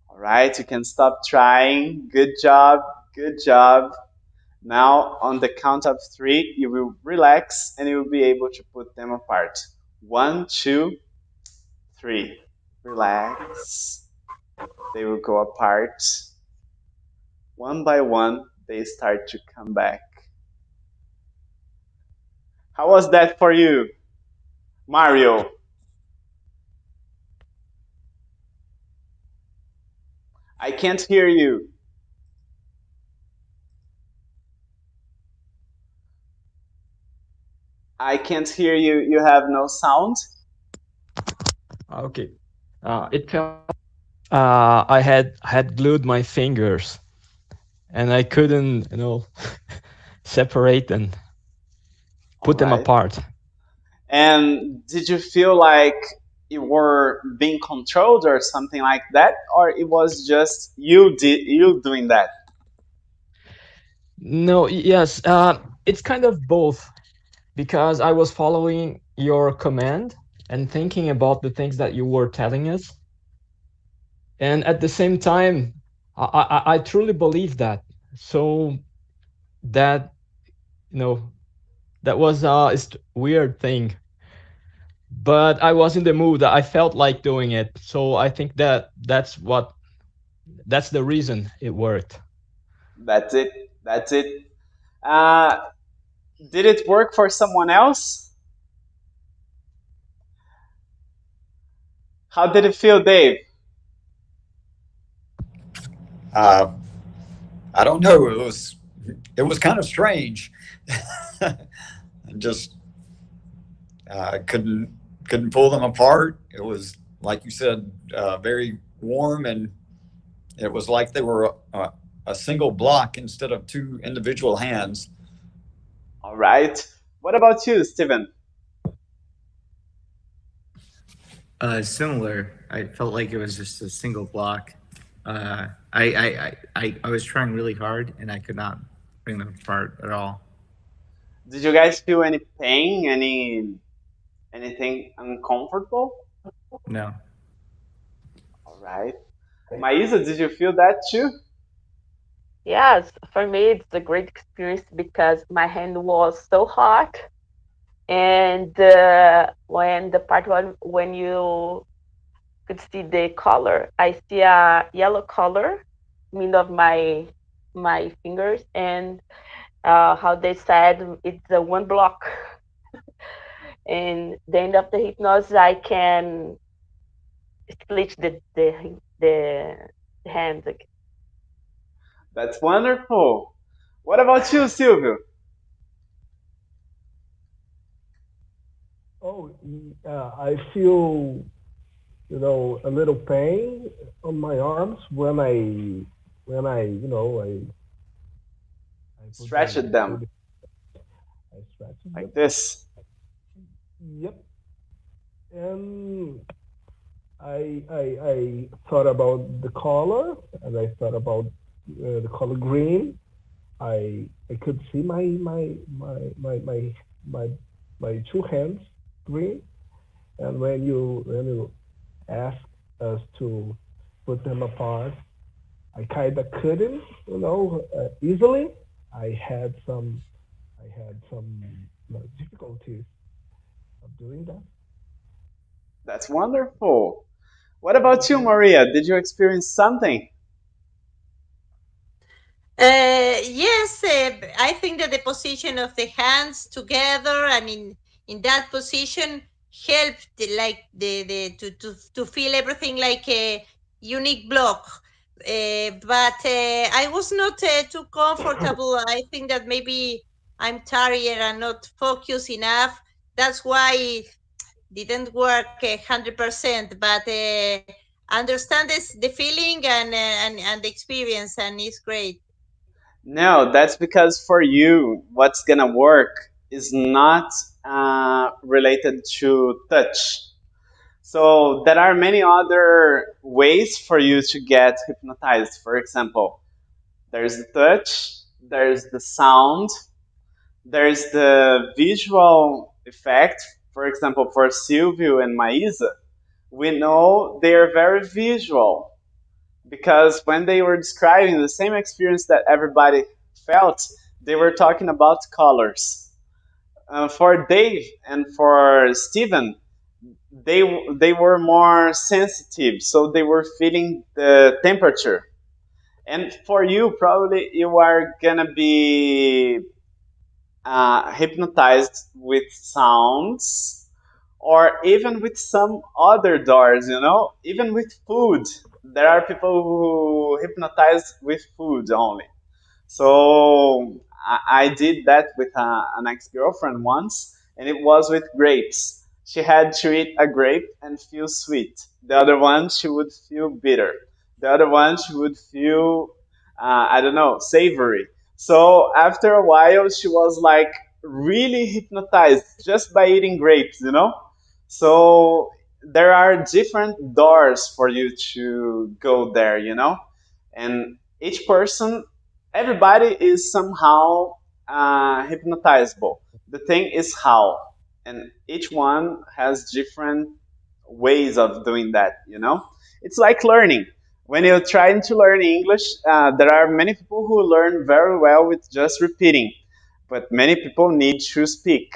All right, you can stop trying. Good job. Now, on the count of 3, you will relax and you will be able to put them apart. 1, 2, 3. Relax. They will go apart. One by one, they start to come back. How was that for you, Mario? I can't hear you. I can't hear you. You have no sound? Okay. It felt I had glued my fingers, and I couldn't, separate and put them apart. And did you feel like you were being controlled or something like that, or it was just you doing that? No, yes, it's kind of both, because I was following your command and thinking about the things that you were telling us, and at the same time, I truly believe that. So that that was a weird thing, but I was in the mood. I felt like doing it, so I think that's the reason it worked. That's it. Did it work for someone else? How did it feel, Dave? I don't know. It was kind of strange. Just couldn't pull them apart. It was, like you said, very warm, and it was like they were a single block instead of 2 individual hands. All right. What about you, Steven? Similar. I felt like it was just a single block. I was trying really hard and I could not bring them apart at all. Did you guys feel any pain, anything uncomfortable? No. All right. Maisa, did you feel that too? Yes, for me it's a great experience because my hand was so hot, and when the part when you could see the color, I see a yellow color in of my fingers, and how they said it's a one block. And the end of the hypnosis, I can split the hands. That's wonderful. What about you, Silvio? Oh, I feel, a little pain on my arms when I stretched them. I stretched them like this. Yep. And I thought about the color, and I thought about the color green. I could see my 2 hands green, and when you asked us to put them apart, I kind of couldn't, easily. I had some difficulties of doing that. That's wonderful. What about you, Maria? Did you experience something? Yes, I think that the position of the hands together, I mean, in that position, helped like to feel everything like a unique block. but I was not too comfortable. I think that maybe I'm tired and not focused enough. That's why it didn't work 100%. But understand the feeling and the experience, and it's great. No, that's because for you, what's gonna work is not related to touch. So there are many other ways for you to get hypnotized. For example, there's the touch, there's the sound, there's the visual effect. For example, for Silvio and Maisa, we know they are very visual because when they were describing the same experience that everybody felt, they were talking about colors. For Dave and for Steven, they were more sensitive, so they were feeling the temperature. And for you, probably you are gonna be hypnotized with sounds or even with some other doors, even with food. There are people who hypnotize with food only. So I did that with an ex girlfriend once, and it was with grapes. She had to eat a grape and feel sweet. The other one, she would feel bitter. The other one, she would feel, I don't know, savory. So after a while, she was like really hypnotized just by eating grapes. So there are different doors for you to go there. And each person, everybody is somehow hypnotizable. The thing is how, and each one has different ways of doing that. It's like learning. When you're trying to learn English, there are many people who learn very well with just repeating, but many people need to speak.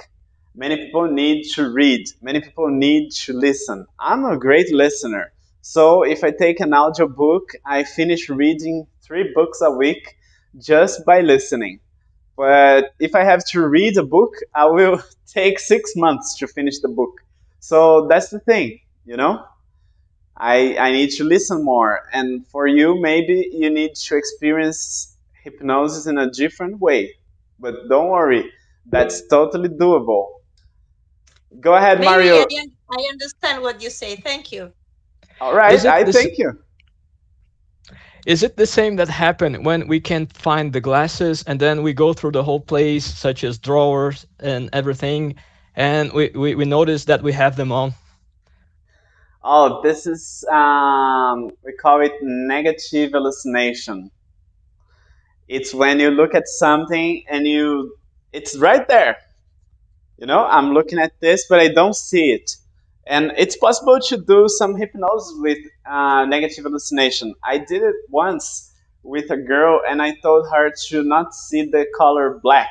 Many people need to read. Many people need to listen. I'm a great listener. So if I take an audio book, I finish reading 3 books a week just by listening. But if I have to read a book, I will take 6 months to finish the book. So that's the thing. I need to listen more. And for you, maybe you need to experience hypnosis in a different way. But don't worry, that's totally doable. Go ahead, Maybe Mario. I understand what you say. Thank you. All right, Is it I this? thank you. Is it the same that happened when we can't find the glasses and then we go through the whole place, such as drawers and everything, and we notice that we have them on? Oh, this is, we call it negative hallucination. It's when you look at something and it's right there. I'm looking at this, but I don't see it. And it's possible to do some hypnosis with negative hallucination. I did it once with a girl, and I told her to not see the color black.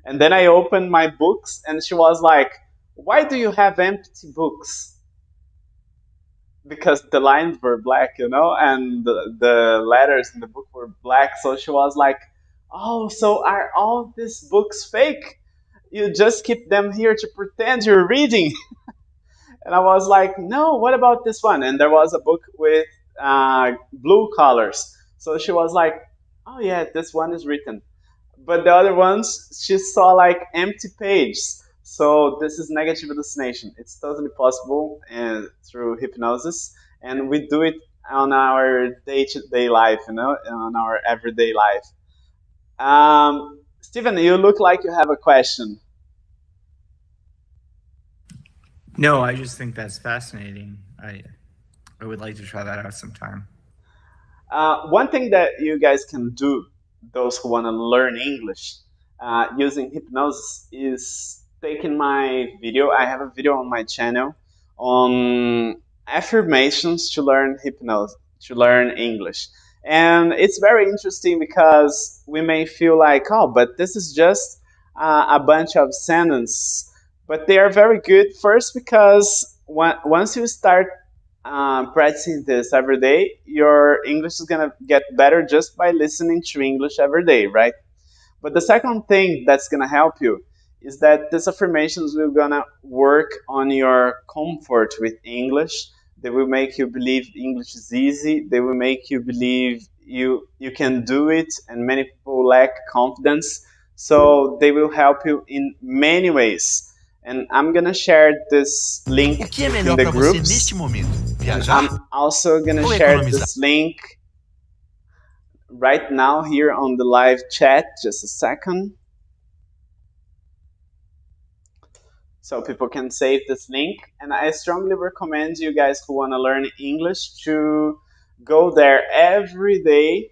And then I opened my books, and she was like, "Why do you have empty books?" Because the lines were black, and the letters in the book were black. So she was like, "Oh, so are all these books fake? You just keep them here to pretend you're reading?" And I was like, "No, what about this one?" And there was a book with blue colors. So she was like, "Oh, yeah, this one is written." But the other ones, she saw like empty pages. So this is negative hallucination. It's totally possible through hypnosis. And we do it on our day-to-day life, on our everyday life. Stephen, you look like you have a question. No, I just think that's fascinating. I would like to try that out sometime. One thing that you guys can do, those who want to learn English using hypnosis, is taking my video. I have a video on my channel on affirmations to learn hypnosis, to learn English. And it's very interesting because we may feel like, oh, but this is just a bunch of sentences. But they are very good, first because once you start practicing this every day, your English is gonna get better just by listening to English every day, right? But the second thing that's gonna help you is that these affirmations will gonna work on your comfort with English, They will make you believe English is easy. They will make you believe you can do it, and many people lack confidence. So they will help you in many ways. And I'm gonna share this link O que é within melhor the para você groups. neste momento? And Viajar I'm also gonna ou share economizar? this link right now here on the live chat. Just a second. So people can save this link. And I strongly recommend you guys who want to learn English to go there every day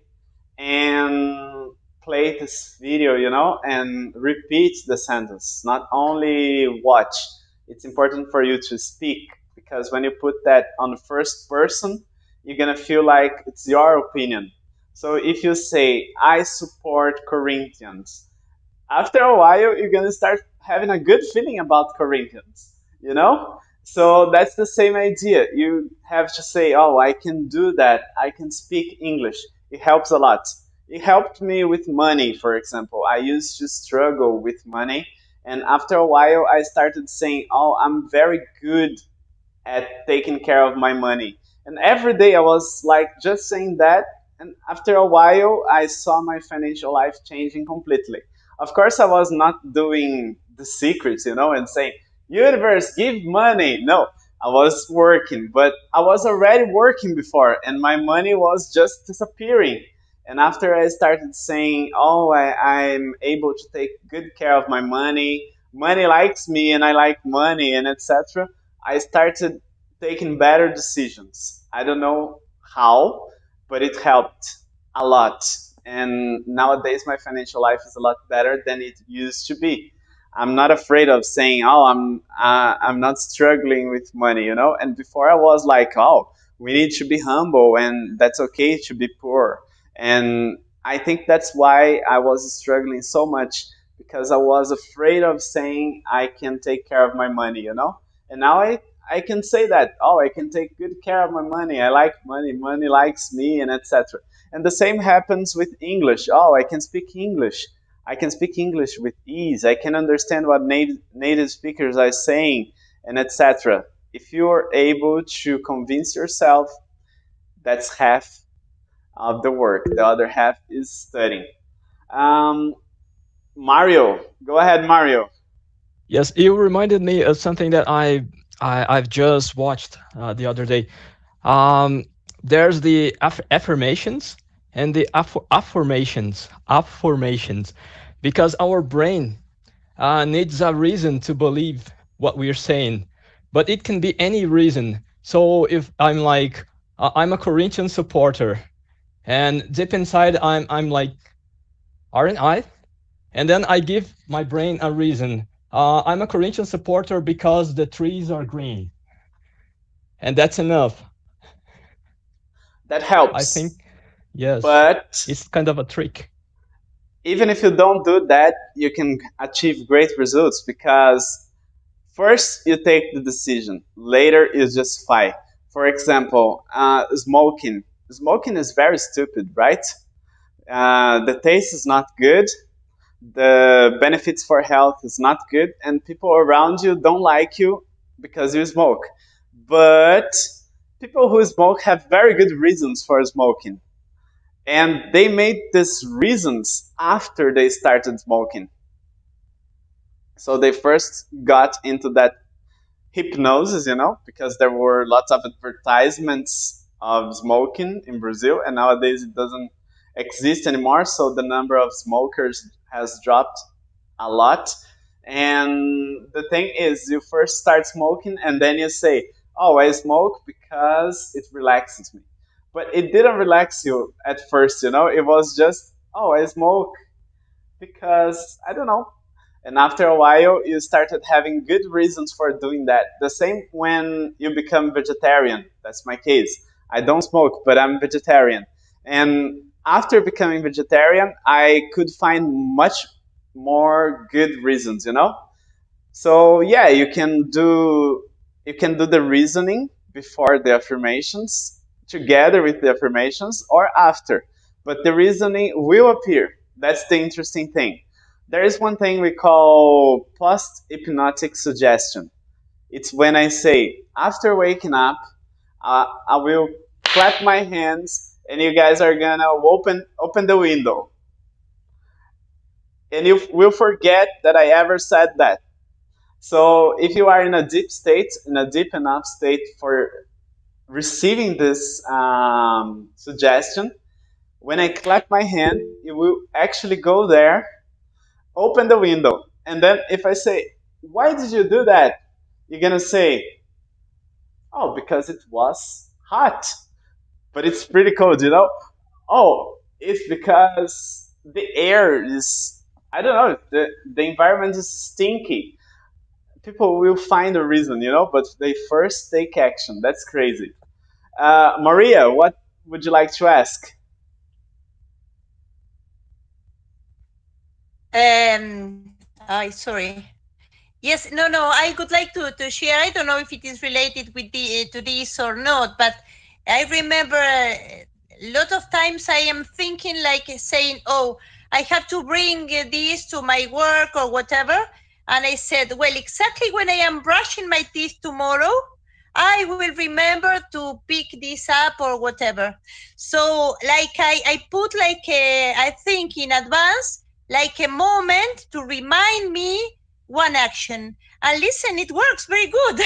and play this video, you know, and repeat the sentence, not only watch. It's important for you to speak, because when you put that on the first person, you're going to feel like it's your opinion. So if you say, I support Corinthians, after a while you're going to start having a good feeling about Corinthians, you know? So that's the same idea. You have to say, oh, I can do that. I can speak English. It helps a lot. It helped me with money, for example. I used to struggle with money. And after a while, I started saying, oh, I'm very good at taking care of my money. And every day I was like just saying that. And after a while, I saw my financial life changing completely. Of course, I was not doing the secrets, you know, and saying, universe, give money. No, I was working, but I was already working before, and my money was just disappearing. And after I started saying, oh, I'm able to take good care of my money, money likes me and I like money, and etc., I started taking better decisions. I don't know how, but it helped a lot. And nowadays, my financial life is a lot better than it used to be. I'm not afraid of saying, "Oh, I'm not struggling with money," you know. And before I was like, "Oh, we need to be humble, and that's okay to be poor." And I think that's why I was struggling so much, because I was afraid of saying I can take care of my money, you know. And now I can say that, oh, I can take good care of my money. I like money. Money likes me, and etc. And the same happens with English. Oh, I can speak English. I can speak English with ease. I can understand what native speakers are saying, and etc. If you are able to convince yourself, that's half of the work. The other half is studying. Mario, go ahead, Mario. Yes, you reminded me of something that I've just watched the other day. There's the affirmations and the affirmations, because our brain needs a reason to believe what we're saying, but it can be any reason. So if I'm like, I'm a Corinthians supporter, and deep inside I'm like, aren't I? And then I give my brain a reason. I'm a Corinthians supporter because the trees are green. And that's enough. That helps. I think, yes. But it's kind of a trick. Even if you don't do that, you can achieve great results, because first you take the decision, later you justify. For example, smoking. Smoking is very stupid, right? The taste is not good, the benefits for health is not good, and people around you don't like you because you smoke. But people who smoke have very good reasons for smoking, and they made these reasons after they started smoking. So they first got into that hypnosis, you know, because there were lots of advertisements of smoking in Brazil, and nowadays it doesn't exist anymore. So the number of smokers has dropped a lot. And the thing is, you first start smoking, and then you say, "Oh, I smoke because it relaxes me." But it didn't relax you at first, you know. It was just, "Oh, I smoke because I don't know." And after a while, you started having good reasons for doing that. The same when you become vegetarian. That's my case. I don't smoke, but I'm vegetarian. And after becoming vegetarian, I could find much more good reasons, you know? So yeah, you can do the reasoning before the affirmations, together with the affirmations, or after. But the reasoning will appear. That's the interesting thing. There is one thing we call post-hypnotic suggestion. It's when I say, after waking up, I will clap my hands, and you guys are gonna open the window, and you will forget that I ever said that. So if you are in a deep state, in a deep enough state for receiving this suggestion, when I clap my hand, you will actually go there, open the window, and then if I say, "Why did you do that?" You're gonna say, "Oh, because it was hot, but it's pretty cold, you know." Oh, it's because the air is, I don't know, the environment is stinky. People will find a reason, you know, but they first take action. That's crazy. Maria, what would you like to ask? Sorry. Yes, no, I would like to share. I don't know if it is related with to this or not, but I remember a lot of times I am thinking like saying, "Oh, I have to bring this to my work or whatever," and I said, "Well, exactly when I am brushing my teeth tomorrow, I will remember to pick this up or whatever." So, like I put like I think in advance, like a moment to remind me one action. And listen, it works very good.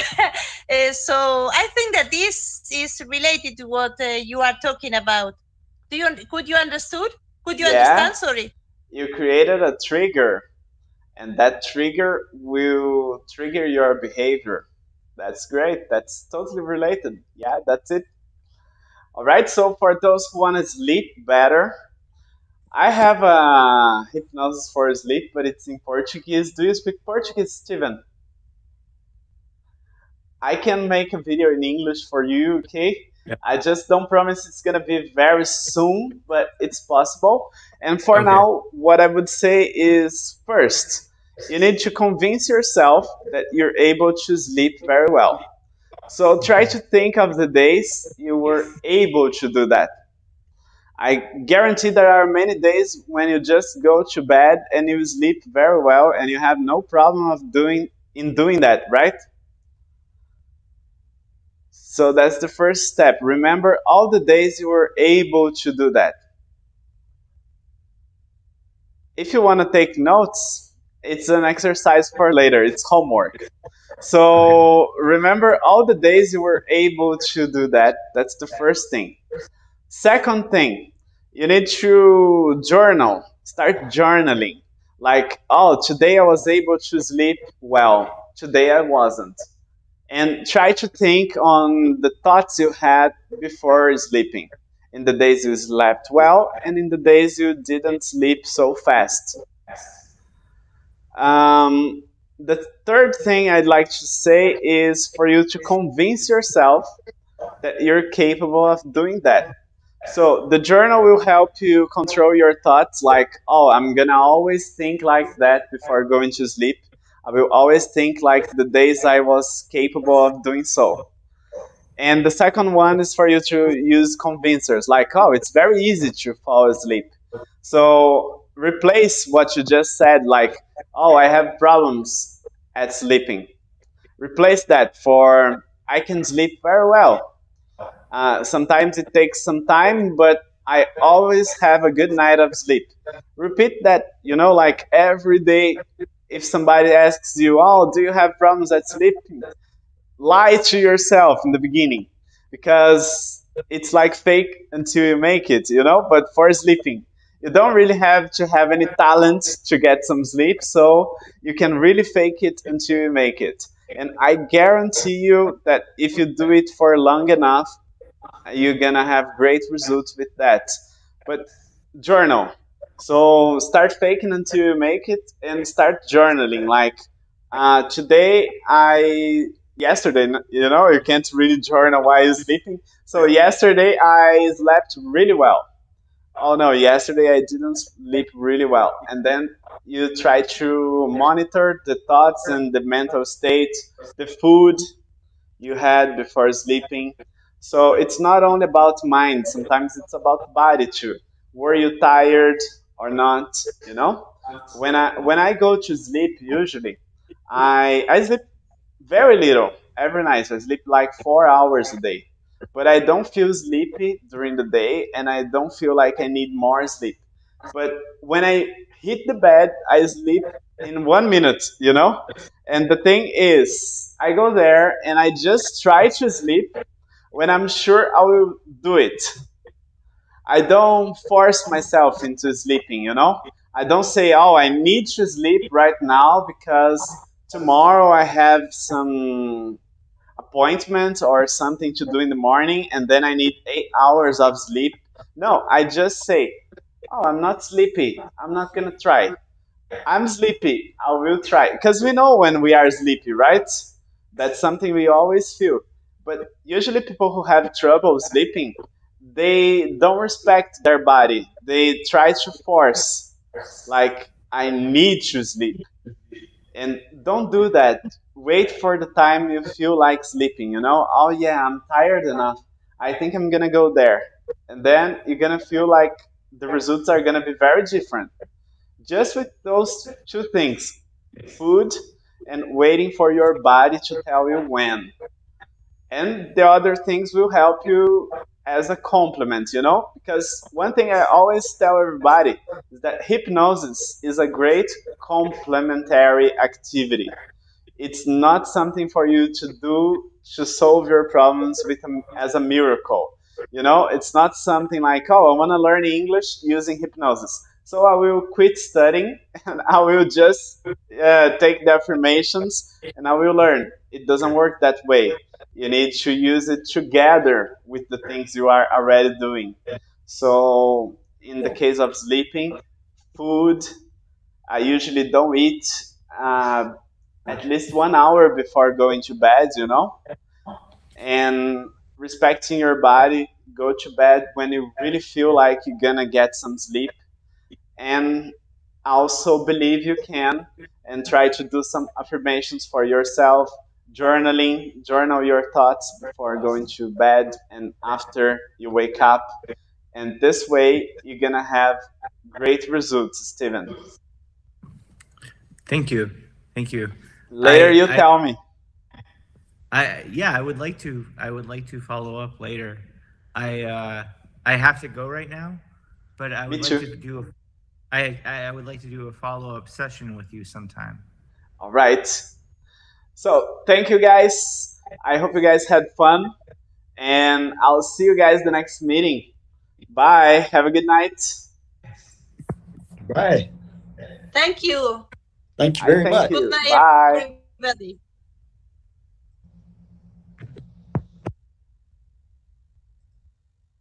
So I think that this is related to what you are talking about. Could you understood? Could you Yeah, understand? Sorry. you created a trigger, and that trigger will trigger your behavior. That's great. That's totally related. Yeah, that's it. All right. So for those who want to sleep better, I have a hypnosis for sleep, but it's in Portuguese. Do you speak Portuguese, Steven? I can make a video in English for you, okay? Yeah. I just don't promise it's gonna be very soon, but it's possible. And for Okay. now, what I would say is first, you need to convince yourself that you're able to sleep very well. So try to think of the days you were able to do that. I guarantee there are many days when you just go to bed and you sleep very well and you have no problem of doing that, right? So that's the first step. Remember all the days you were able to do that. If you want to take notes, it's an exercise for later. It's homework. So remember all the days you were able to do that. That's the first thing. Second thing, you need to journal. Start journaling. Like, oh, today I was able to sleep well. Today I wasn't. And try to think on the thoughts you had before sleeping, in the days you slept well and in the days you didn't sleep so fast. The third thing I'd like to say is for you to convince yourself that you're capable of doing that. So the journal will help you control your thoughts, like, oh, I'm gonna always think like that before going to sleep. I will always think like the days I was capable of doing so. And the second one is for you to use convincers, like, oh, it's very easy to fall asleep. So replace what you just said, like, oh, I have problems at sleeping. Replace that for, I can sleep very well. Sometimes it takes some time, but I always have a good night of sleep. Repeat that, like every day. If somebody asks you, oh, do you have problems at sleeping? Lie to yourself in the beginning, because it's like fake until you make it, but for sleeping you don't really have to have any talent to get some sleep, so you can really fake it until you make it. And I guarantee you that if you do it for long enough, you're gonna have great results with that. But journal. So start faking until you make it, and start journaling. Like, today, yesterday, you can't really journal while you're sleeping. So yesterday I slept really well. Oh no, yesterday I didn't sleep really well. And then you try to monitor the thoughts and the mental state, the food you had before sleeping. So it's not only about mind, sometimes it's about body too. Were you tired or not? When I go to sleep, usually I sleep very little every night. I sleep like 4 hours a day. but I don't feel sleepy during the day, and I don't feel like I need more sleep. But when I hit the bed, I sleep in 1 minute, you know? And the thing is, I go there and I just try to sleep when I'm sure I will do it. I don't force myself into sleeping, you know? I don't say, oh, I need to sleep right now because tomorrow I have some appointment or something to do in the morning and then I need 8 hours of sleep. No, I just say, oh, I'm not sleepy. I'm not going to try. I'm sleepy. I will try. Because we know when we are sleepy, right? That's something we always feel. But usually, people who have trouble sleeping, they don't respect their body. They try to force, like, I need to sleep. And don't do that. Wait for the time you feel like sleeping, you know? Oh, yeah, I'm tired enough. I think I'm going to go there. And then you're going to feel like the results are going to be very different. Just with those two things, food and waiting for your body to tell you when. And the other things will help you as a complement, you know? Because one thing I always tell everybody is that hypnosis is a great complementary activity. It's not something for you to do to solve your problems as a miracle. You know, it's not something like, oh, I want to learn English using hypnosis. So I will quit studying and I will just take the affirmations and I will learn. It doesn't work that way. You need to use it together with the things you are already doing. So in the case of sleeping, food, I usually don't eat at least 1 hour before going to bed, you know? And respecting your body, go to bed when you really feel like you're gonna get some sleep. And also believe you can and try to do some affirmations for yourself, journaling, journal your thoughts before going to bed and after you wake up. And this way, you're gonna have great results, Steven. Thank you. Thank you. Later, you tell me. I would like to. I would like to follow up later. I have to go right now, but I would like to do. I would like to do a follow up session with you sometime. All right. So thank you guys. I hope you guys had fun, and I'll see you guys the next meeting. Bye. Have a good night. Bye. Thank you. Thank you very much. Good night, Bye. everybody.